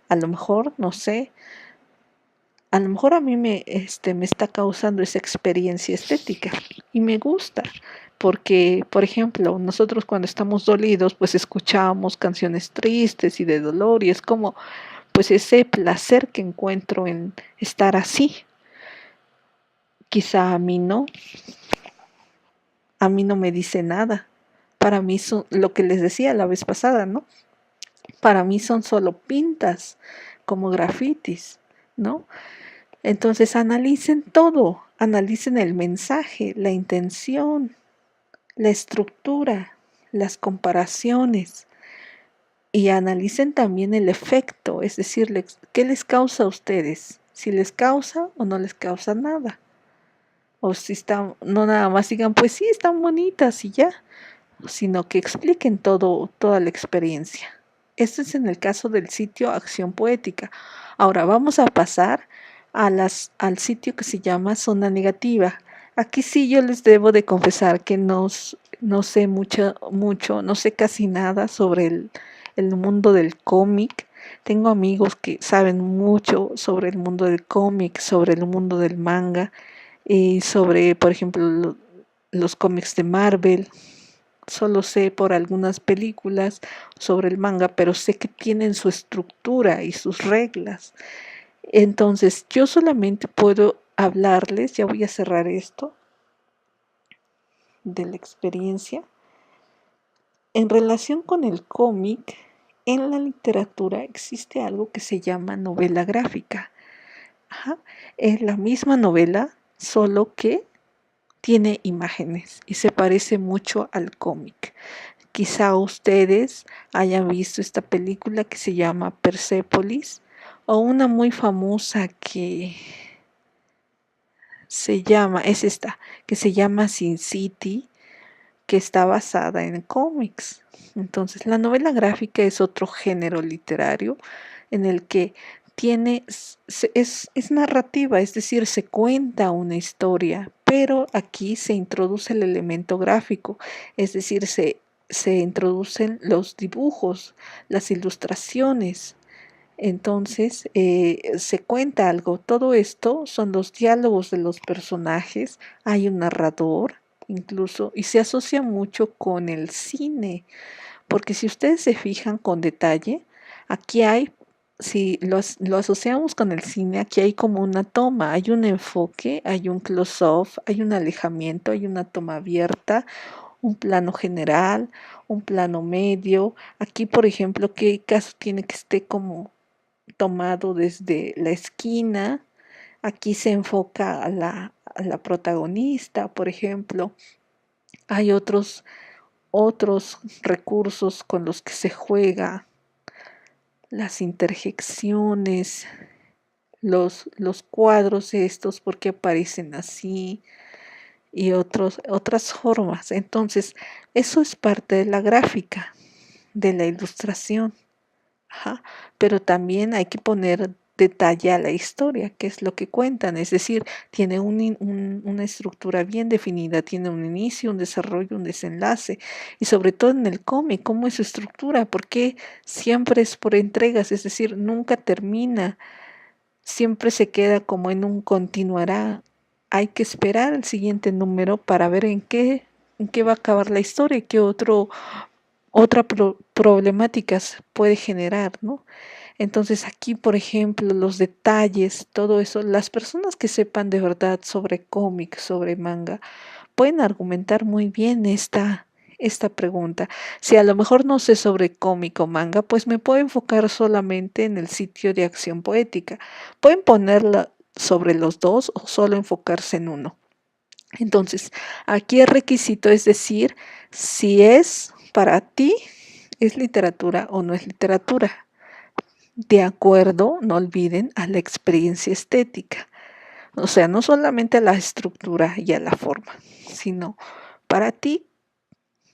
Speaker 1: a lo mejor, no sé, a lo mejor a mí me está causando esa experiencia estética y me gusta, porque, por ejemplo, nosotros cuando estamos dolidos, pues escuchamos canciones tristes y de dolor y es como, pues ese placer que encuentro en estar así. Quizá a mí no me dice nada. Para mí son lo que les decía la vez pasada, ¿no? Para mí son solo pintas, como grafitis, ¿no? Entonces analicen todo, analicen el mensaje, la intención, la estructura, las comparaciones y analicen también el efecto, es decir, qué les causa a ustedes, si les causa o no les causa nada. O si están, no nada más digan, pues sí, están bonitas y ya, sino que expliquen toda la experiencia. Esto es en el caso del sitio Acción Poética. Ahora vamos a pasar al sitio que se llama Zona Negativa. Aquí sí yo les debo de confesar que no sé mucho, no sé casi nada sobre el mundo del cómic. Tengo amigos que saben mucho sobre el mundo del cómic, sobre el mundo del manga y sobre, por ejemplo, los cómics de Marvel. Solo sé por algunas películas sobre el manga, pero sé que tienen su estructura y sus reglas. Entonces, yo solamente puedo hablarles, ya voy a cerrar esto, de la experiencia. En relación con el cómic, en la literatura existe algo que se llama novela gráfica. Ajá. Es la misma novela, solo que tiene imágenes y se parece mucho al cómic. Quizá ustedes hayan visto esta película que se llama Persepolis o una muy famosa que es esta, que se llama Sin City, que está basada en cómics. Entonces, la novela gráfica es otro género literario en el que es narrativa, es decir, se cuenta una historia, pero aquí se introduce el elemento gráfico, es decir, se introducen los dibujos, las ilustraciones. Entonces, se cuenta algo. Todo esto son los diálogos de los personajes. Hay un narrador, incluso, y se asocia mucho con el cine, porque si ustedes se fijan con detalle, aquí hay, si lo asociamos con el cine, aquí hay como una toma, hay un enfoque, hay un close-up, hay un alejamiento, hay una toma abierta, un plano general, un plano medio. Aquí, por ejemplo, ¿qué caso tiene que esté como tomado desde la esquina? Aquí se enfoca a la protagonista, por ejemplo. Hay otros recursos con los que se juega, las interjecciones, los cuadros estos, porque aparecen así, y otras formas. Entonces, eso es parte de la gráfica, de la ilustración. Ajá. Pero también hay que poner detalle a la historia, que es lo que cuentan, es decir, tiene una estructura bien definida, tiene un inicio, un desarrollo, un desenlace, y sobre todo en el cómic, ¿cómo es su estructura? Porque siempre es por entregas, es decir, nunca termina, siempre se queda como en un continuará. Hay que esperar el siguiente número para ver en qué va a acabar la historia y qué otra problemáticas puede generar, ¿no? Entonces aquí, por ejemplo, los detalles, todo eso, las personas que sepan de verdad sobre cómics, sobre manga, pueden argumentar muy bien esta pregunta. Si a lo mejor no sé sobre cómic o manga, pues me puedo enfocar solamente en el sitio de Acción Poética. Pueden ponerla sobre los dos o solo enfocarse en uno. Entonces, aquí el requisito es decir si es para ti, es literatura o no es literatura. De acuerdo, no olviden, a la experiencia estética. O sea, no solamente a la estructura y a la forma, sino para ti,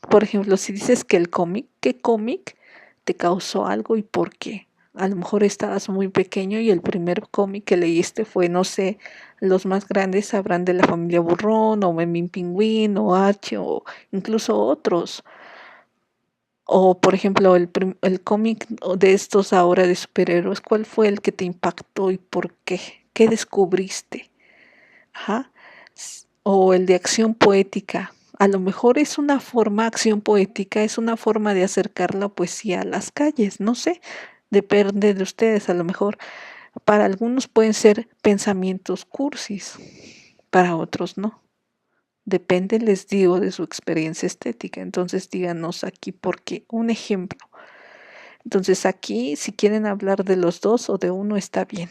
Speaker 1: por ejemplo, si dices que el cómic, ¿qué cómic te causó algo y por qué? A lo mejor estabas muy pequeño y el primer cómic que leíste fue, no sé, los más grandes sabrán de la familia Burrón o Memín Pingüín o H o incluso otros. O, por ejemplo, el cómic de estos ahora de superhéroes, ¿cuál fue el que te impactó y por qué? ¿Qué descubriste? Ajá. O el de acción poética. A lo mejor es una forma, acción poética, es una forma de acercar la poesía a las calles, no sé, depende de ustedes. A lo mejor para algunos pueden ser pensamientos cursis, para otros no. Depende, les digo, de su experiencia estética. Entonces díganos aquí por qué. Un ejemplo. Entonces aquí, si quieren hablar de los dos o de uno, está bien.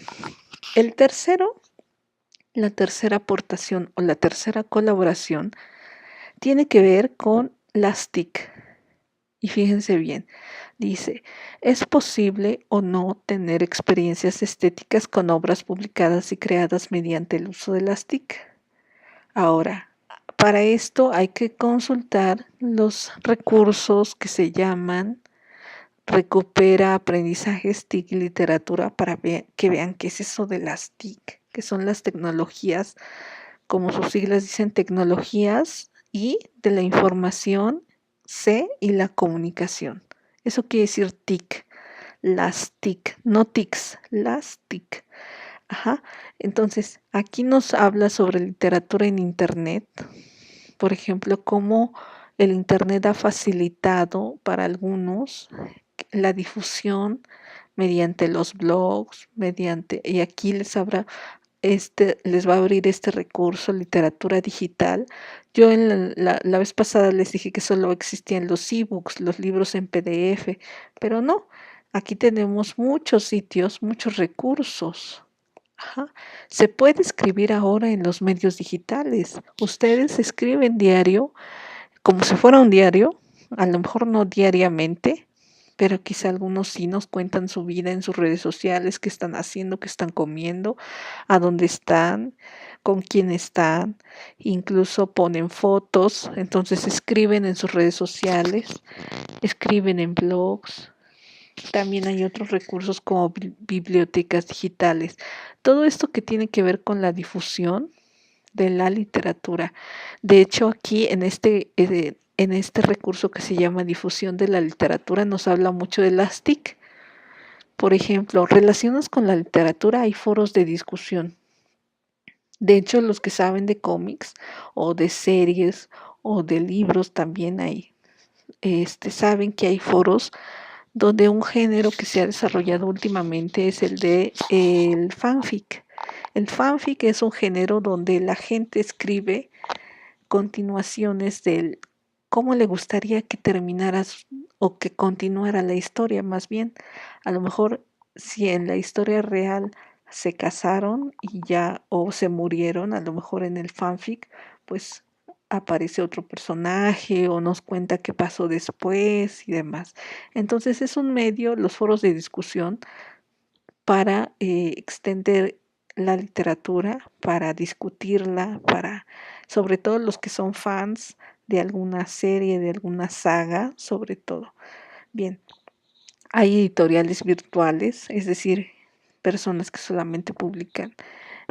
Speaker 1: El tercero, la tercera aportación o la tercera colaboración tiene que ver con las TIC. Y fíjense bien, dice, ¿es posible o no tener experiencias estéticas con obras publicadas y creadas mediante el uso de las TIC? Ahora, para esto hay que consultar los recursos que se llaman recupera aprendizajes TIC y literatura para que vean qué es eso de las TIC, que son las tecnologías, como sus siglas dicen, tecnologías y de la información, C y la comunicación. Eso quiere decir TIC, las TIC, no TICs, las TIC. Ajá. Entonces, aquí nos habla sobre literatura en Internet, por ejemplo, cómo el Internet ha facilitado para algunos la difusión mediante los blogs, y aquí les va a abrir este recurso, literatura digital. Yo la vez pasada les dije que solo existían los ebooks, los libros en PDF, pero no, aquí tenemos muchos sitios, muchos recursos. Ajá. Se puede escribir ahora en los medios digitales. Ustedes escriben diario, como si fuera un diario, a lo mejor no diariamente, pero quizá algunos sí nos cuentan su vida en sus redes sociales, qué están haciendo, qué están comiendo, a dónde están, con quién están, incluso ponen fotos, entonces escriben en sus redes sociales, escriben en blogs. También hay otros recursos como bibliotecas digitales. Todo esto que tiene que ver con la difusión de la literatura. De hecho, aquí en este recurso que se llama difusión de la literatura nos habla mucho de las TIC. Por ejemplo, relacionados con la literatura hay foros de discusión. De hecho, los que saben de cómics o de series o de libros también saben que hay foros donde un género que se ha desarrollado últimamente es el de el fanfic. El fanfic es un género donde la gente escribe continuaciones del cómo le gustaría que terminara o que continuara la historia, más bien. A lo mejor si en la historia real se casaron y ya o se murieron, a lo mejor en el fanfic, pues aparece otro personaje o nos cuenta qué pasó después y demás. Entonces es un medio, los foros de discusión, para extender la literatura, para discutirla, para, sobre todo los que son fans de alguna serie, de alguna saga, sobre todo. Bien, hay editoriales virtuales, es decir, personas que solamente publican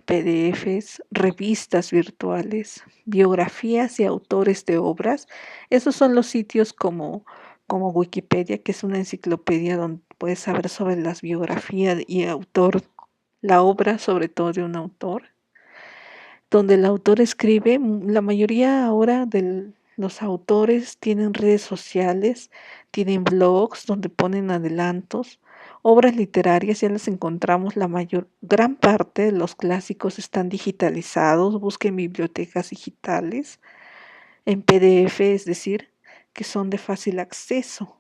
Speaker 1: PDFs, revistas virtuales, biografías y autores de obras. Esos son los sitios como Wikipedia, que es una enciclopedia donde puedes saber sobre las biografías y autor, la obra sobre todo de un autor, donde el autor escribe. La mayoría ahora de los autores tienen redes sociales, tienen blogs donde ponen adelantos. Obras literarias ya las encontramos, gran parte de los clásicos están digitalizados, busquen bibliotecas digitales, en PDF, es decir, que son de fácil acceso.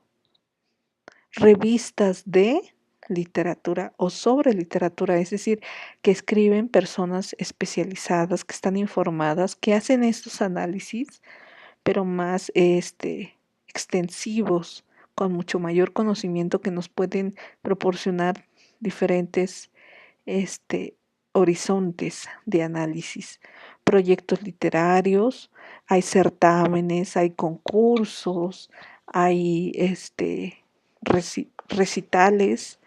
Speaker 1: Revistas de literatura o sobre literatura, es decir, que escriben personas especializadas, que están informadas, que hacen estos análisis, pero más extensivos, con mucho mayor conocimiento, que nos pueden proporcionar diferentes horizontes de análisis. Proyectos literarios, hay certámenes, hay concursos, hay recitales,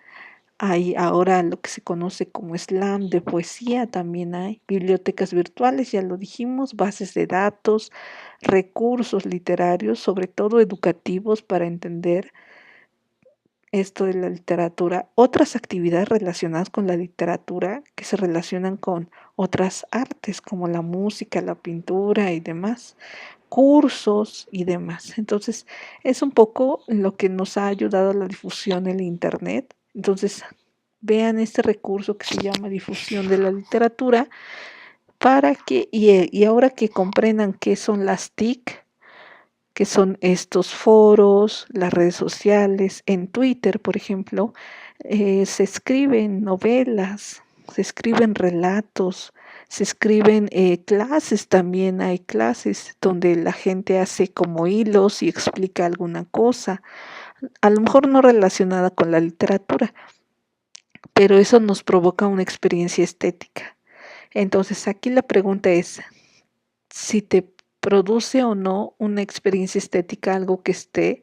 Speaker 1: hay ahora lo que se conoce como slam de poesía, también hay bibliotecas virtuales, ya lo dijimos, bases de datos, recursos literarios, sobre todo educativos para entender esto de la literatura, otras actividades relacionadas con la literatura que se relacionan con otras artes como la música, la pintura y demás, cursos y demás. Entonces, es un poco lo que nos ha ayudado a la difusión en el Internet. Entonces, vean este recurso que se llama difusión de la literatura para y ahora que comprendan qué son las TIC, que son estos foros, las redes sociales. En Twitter, por ejemplo, se escriben novelas, se escriben relatos, se escriben clases también. Hay clases donde la gente hace como hilos y explica alguna cosa, a lo mejor no relacionada con la literatura, pero eso nos provoca una experiencia estética. Entonces aquí la pregunta es si te produce o no una experiencia estética algo que esté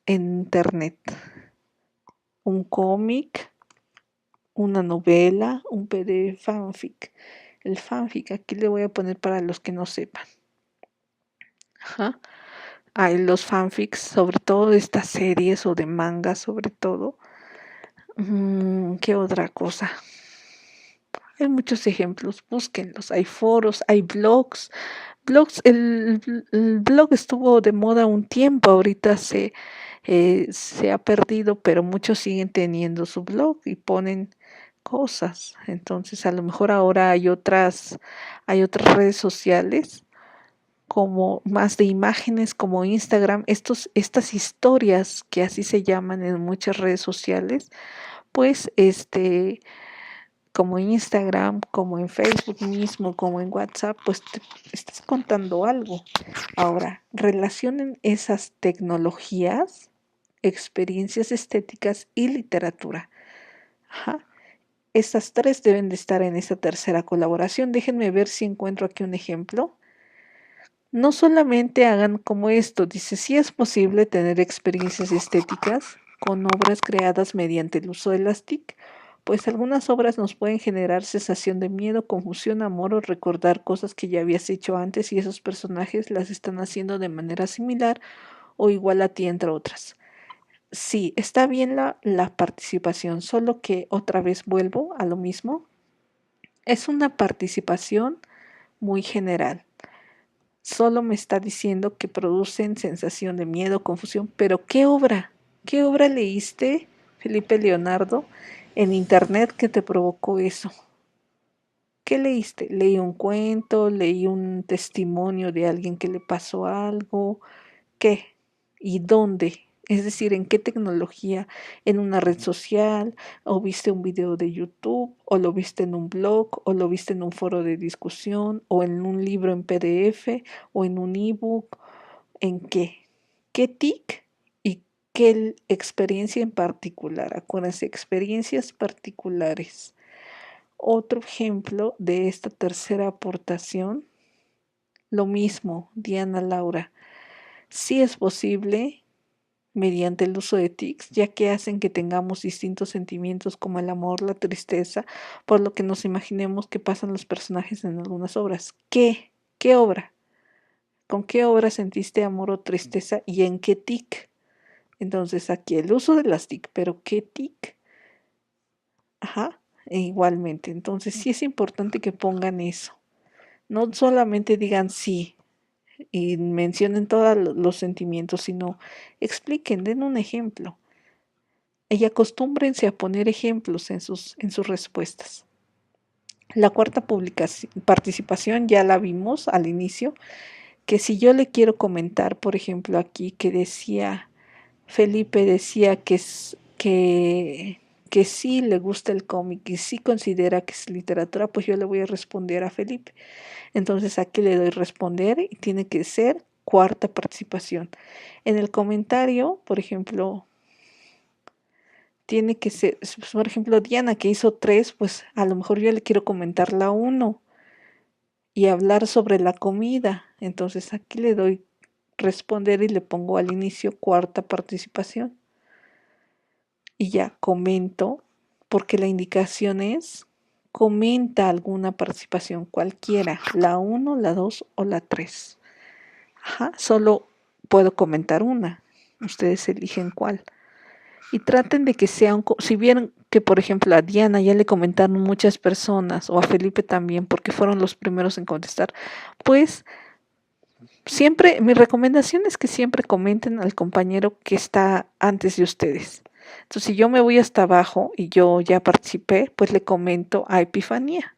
Speaker 1: en internet. Un cómic, una novela, un PDF fanfic. El fanfic, aquí le voy a poner para los que no sepan. Ajá. Hay los fanfics, sobre todo de estas series o de mangas, sobre todo. ¿Qué otra cosa? Hay muchos ejemplos, búsquenlos. Hay foros, hay blogs. El blog estuvo de moda un tiempo, ahorita se ha perdido, pero muchos siguen teniendo su blog y ponen cosas. Entonces, a lo mejor ahora hay otras redes sociales como más de imágenes como Instagram, estas historias que así se llaman en muchas redes sociales, pues como Instagram, como en Facebook mismo, como en WhatsApp, pues te estás contando algo. Ahora, relacionen esas tecnologías, experiencias estéticas y literatura. Ajá. Estas tres deben de estar en esa tercera colaboración. Déjenme ver si encuentro aquí un ejemplo. No solamente hagan como esto, dice, sí es posible tener experiencias estéticas con obras creadas mediante el uso de las TIC, pues algunas obras nos pueden generar sensación de miedo, confusión, amor o recordar cosas que ya habías hecho antes y esos personajes las están haciendo de manera similar o igual a ti, entre otras. Sí, está bien la participación, solo que otra vez vuelvo a lo mismo. Es una participación muy general. Solo me está diciendo que producen sensación de miedo, confusión, pero ¿qué obra? ¿Qué obra leíste, Felipe Leonardo, en internet que te provocó eso? ¿Qué leíste? ¿Leí un cuento? ¿Leí un testimonio de alguien que le pasó algo? ¿Qué? ¿Y dónde? Es decir, ¿en qué tecnología? ¿En una red social? ¿O viste un video de YouTube? ¿O lo viste en un blog? ¿O lo viste en un foro de discusión? ¿O en un libro en PDF? ¿O en un ebook? ¿En qué? ¿Qué TIC? ¿Y qué experiencia en particular? Acuérdense, experiencias particulares. Otro ejemplo de esta tercera aportación, lo mismo, Diana Laura. Sí es posible mediante el uso de TICs, ya que hacen que tengamos distintos sentimientos como el amor, la tristeza, por lo que nos imaginemos que pasan los personajes en algunas obras. ¿Qué? ¿Qué obra? ¿Con qué obra sentiste amor o tristeza y en qué TIC? Entonces aquí el uso de las TIC, pero ¿qué TIC? Ajá, e igualmente. Entonces sí es importante que pongan eso. No solamente digan sí y mencionen todos los sentimientos, sino expliquen, den un ejemplo. Y acostúmbrense a poner ejemplos en sus respuestas. La cuarta participación ya la vimos al inicio, que si yo le quiero comentar, por ejemplo, aquí que decía, Felipe decía que sí le gusta el cómic y sí considera que es literatura, pues yo le voy a responder a Felipe. Entonces aquí le doy responder y tiene que ser cuarta participación. En el comentario, por ejemplo, tiene que ser, por ejemplo, Diana que hizo 3, pues a lo mejor yo le quiero comentar la 1 y hablar sobre la comida. Entonces aquí le doy responder y le pongo al inicio cuarta participación. Y ya comento, porque la indicación es comenta alguna participación cualquiera, la 1, la 2 o la 3. Ajá, solo puedo comentar una. Ustedes eligen cuál. Y traten de que sea si vieron que por ejemplo a Diana ya le comentaron muchas personas o a Felipe también porque fueron los primeros en contestar, pues siempre mi recomendación es que siempre comenten al compañero que está antes de ustedes. Entonces si yo me voy hasta abajo y yo ya participé, pues le comento a Epifanía.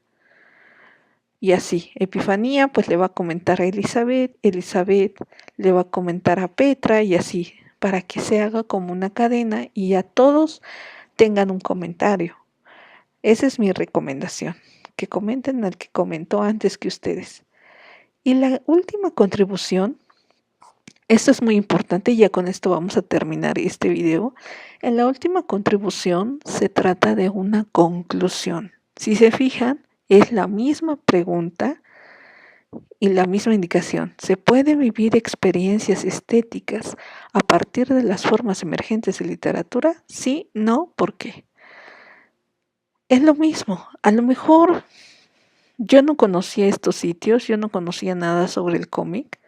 Speaker 1: Y así, Epifanía pues le va a comentar a Elizabeth, Elizabeth le va a comentar a Petra y así, para que se haga como una cadena y a todos tengan un comentario. Esa es mi recomendación, que comenten al que comentó antes que ustedes. Y la última contribución, esto es muy importante y ya con esto vamos a terminar este video. En la última contribución se trata de una conclusión. Si se fijan, es la misma pregunta Y la misma indicación, se puede vivir experiencias estéticas a partir de las formas emergentes de literatura, sí, no, ¿por qué? Es lo mismo, a lo mejor yo no conocía estos sitios, yo no conocía nada sobre el cómic,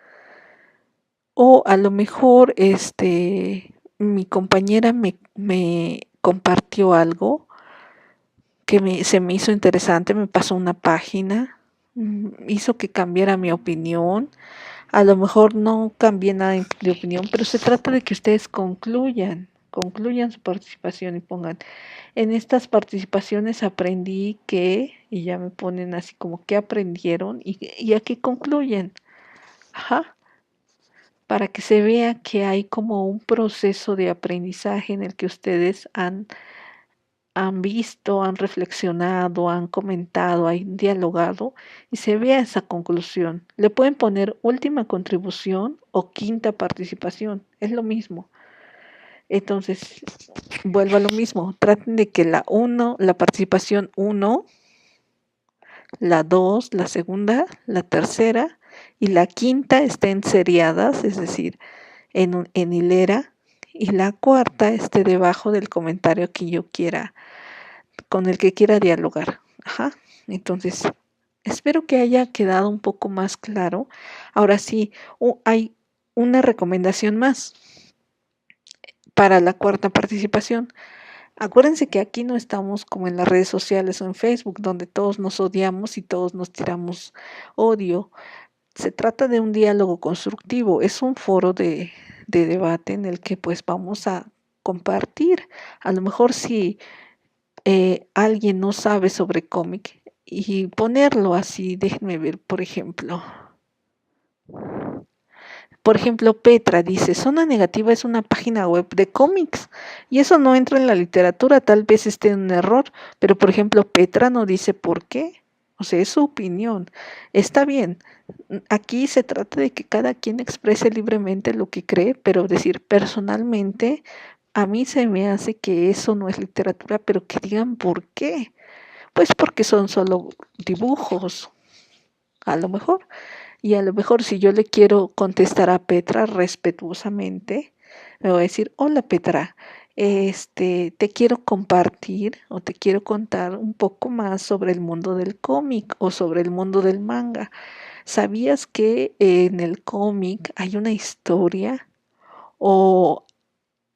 Speaker 1: o a lo mejor mi compañera me compartió algo que se me hizo interesante, me pasó una página, hizo que cambiara mi opinión. A lo mejor no cambié nada de opinión, pero se trata de que ustedes concluyan su participación y pongan, en estas participaciones aprendí que, y ya me ponen así como que aprendieron y aquí concluyen, ajá, para que se vea que hay como un proceso de aprendizaje en el que ustedes han visto, han reflexionado, han comentado, han dialogado y se vea esa conclusión. Le pueden poner última contribución o quinta participación, es lo mismo. Entonces, vuelvo a lo mismo, traten de que la participación 1, la 2, la segunda, la tercera y la quinta estén seriadas, es decir, en hilera, y la cuarta esté debajo del comentario que yo quiera con el que quiera dialogar. Ajá. Entonces, espero que haya quedado un poco más claro. Ahora sí, hay una recomendación más para la cuarta participación. Acuérdense que aquí no estamos como en las redes sociales o en Facebook, donde todos nos odiamos y todos nos tiramos odio. Se trata de un diálogo constructivo, es un foro de debate en el que pues vamos a compartir. A lo mejor si alguien no sabe sobre cómic y ponerlo así, déjenme ver, por ejemplo, Petra dice, Zona Negativa es una página web de cómics y eso no entra en la literatura, tal vez esté en un error, pero por ejemplo, Petra no dice por qué. O sea, es su opinión. Está bien. Aquí se trata de que cada quien exprese libremente lo que cree, pero decir personalmente, a mí se me hace que eso no es literatura, pero que digan por qué. Pues porque son solo dibujos, a lo mejor. Y a lo mejor si yo le quiero contestar a Petra respetuosamente, me voy a decir, hola Petra, te quiero compartir o te quiero contar un poco más sobre el mundo del cómic o sobre el mundo del manga. ¿Sabías que en el cómic hay una historia o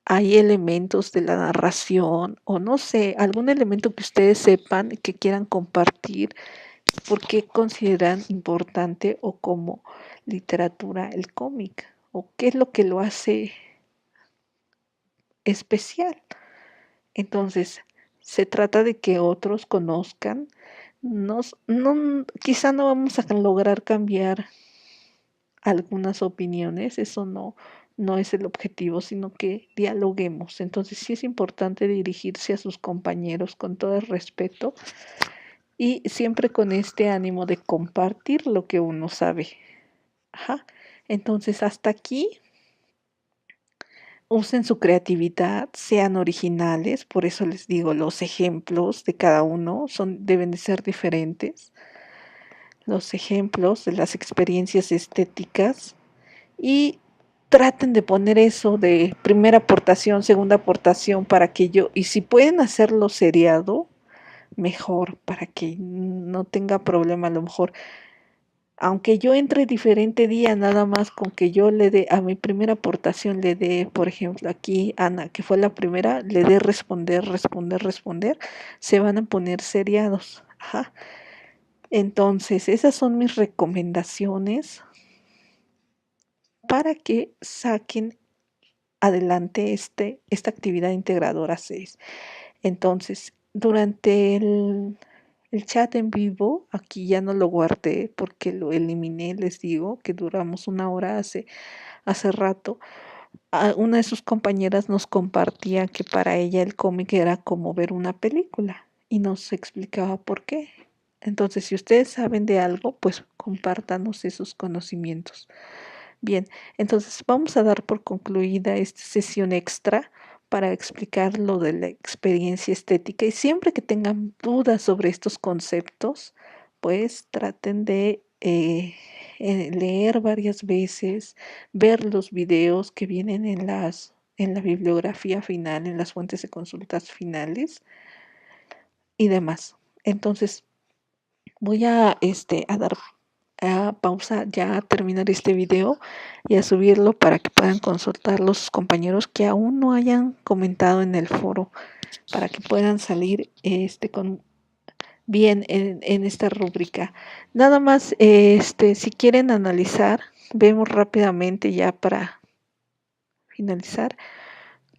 Speaker 1: hay elementos de la narración o no sé, algún elemento que ustedes sepan que quieran compartir? ¿Por qué consideran importante o como literatura el cómic? ¿O qué es lo que lo hace especial? Entonces, se trata de que otros conozcan. Quizá no vamos a lograr cambiar algunas opiniones, eso no es el objetivo, sino que dialoguemos. Entonces, sí es importante dirigirse a sus compañeros con todo el respeto y siempre con este ánimo de compartir lo que uno sabe. Ajá. Entonces, hasta aquí, usen su creatividad, sean originales, por eso les digo, los ejemplos de cada uno deben de ser diferentes, los ejemplos de las experiencias estéticas y traten de poner eso de primera aportación, segunda aportación para que y si pueden hacerlo seriado, mejor, para que no tenga problema a lo mejor aunque yo entre diferente día, nada más con que yo le dé a mi primera aportación, le dé, por ejemplo, aquí Ana, que fue la primera, le dé responder, se van a poner seriados. Ajá. Entonces, esas son mis recomendaciones para que saquen adelante esta actividad integradora 6. Entonces, durante el chat en vivo, aquí ya no lo guardé porque lo eliminé, les digo que duramos una hora hace rato. Una de sus compañeras nos compartía que para ella el cómic era como ver una película y nos explicaba por qué. Entonces, si ustedes saben de algo, pues compártanos esos conocimientos. Bien, entonces vamos a dar por concluida esta sesión extra para explicar lo de la experiencia estética y siempre que tengan dudas sobre estos conceptos, pues traten de leer varias veces, ver los videos que vienen en la bibliografía final, en las fuentes de consultas finales y demás. Entonces, voy a dar a pausa ya a terminar este video y a subirlo para que puedan consultar los compañeros que aún no hayan comentado en el foro, para que puedan salir con bien en esta rúbrica. Nada más, si quieren analizar, vemos rápidamente ya para finalizar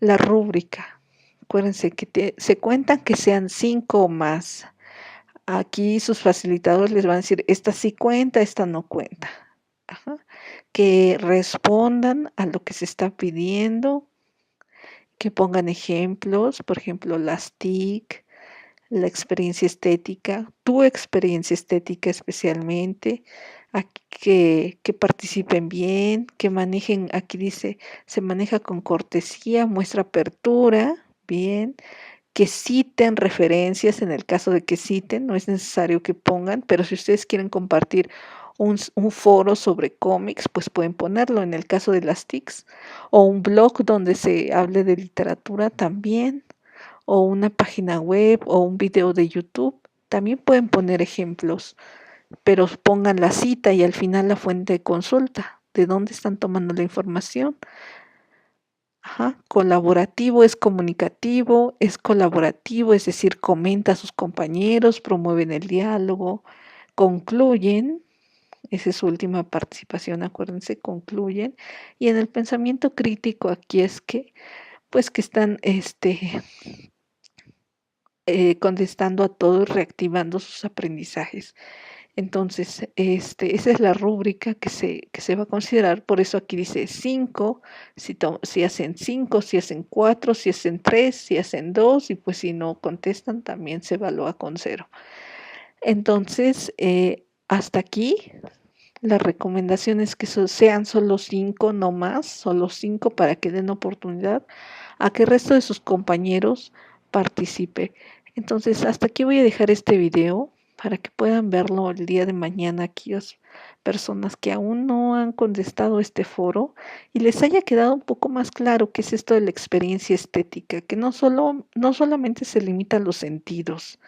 Speaker 1: la rúbrica. Acuérdense que se cuentan que sean 5 o más. Aquí sus facilitadores les van a decir, esta sí cuenta, esta no cuenta. Ajá. Que respondan a lo que se está pidiendo, que pongan ejemplos, por ejemplo, las TIC, la experiencia estética, tu experiencia estética especialmente, que participen bien, que manejen, aquí dice, se maneja con cortesía, muestra apertura, bien, que citen referencias en el caso de que citen, no es necesario que pongan, pero si ustedes quieren compartir un foro sobre cómics, pues pueden ponerlo en el caso de las TICs, o un blog donde se hable de literatura también, o una página web o un video de YouTube. También pueden poner ejemplos, pero pongan la cita y al final la fuente de consulta, de dónde están tomando la información. Ajá. Colaborativo es comunicativo, es colaborativo, es decir, comenta a sus compañeros, promueven el diálogo, concluyen, esa es su última participación, acuérdense, concluyen. Y en el pensamiento crítico aquí es que, pues que están contestando a todo y reactivando sus aprendizajes. Entonces, esa es la rúbrica que se va a considerar. Por eso aquí dice 5, si hacen 5, si hacen 4, si hacen 3, si hacen 2, y pues si no contestan también se evalúa con 0. Entonces, hasta aquí la recomendación es que sean solo 5, no más, solo 5 para que den oportunidad a que el resto de sus compañeros participe. Entonces, hasta aquí voy a dejar este video para que puedan verlo el día de mañana aquellas personas que aún no han contestado este foro y les haya quedado un poco más claro qué es esto de la experiencia estética, que no solamente se limita a los sentidos,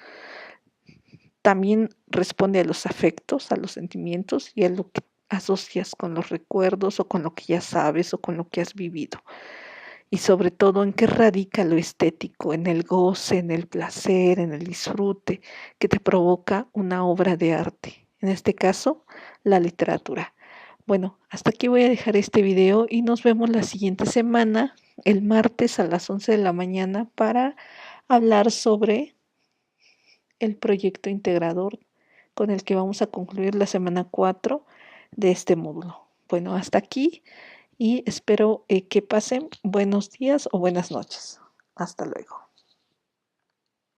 Speaker 1: también responde a los afectos, a los sentimientos y a lo que asocias con los recuerdos o con lo que ya sabes o con lo que has vivido. Y sobre todo en qué radica lo estético, en el goce, en el placer, en el disfrute que te provoca una obra de arte. En este caso, la literatura. Bueno, hasta aquí voy a dejar este video y nos vemos la siguiente semana, el martes a las 11 de la mañana, para hablar sobre el proyecto integrador con el que vamos a concluir la semana 4 de este módulo. Bueno, hasta aquí y espero que pasen buenos días o buenas noches. Hasta luego.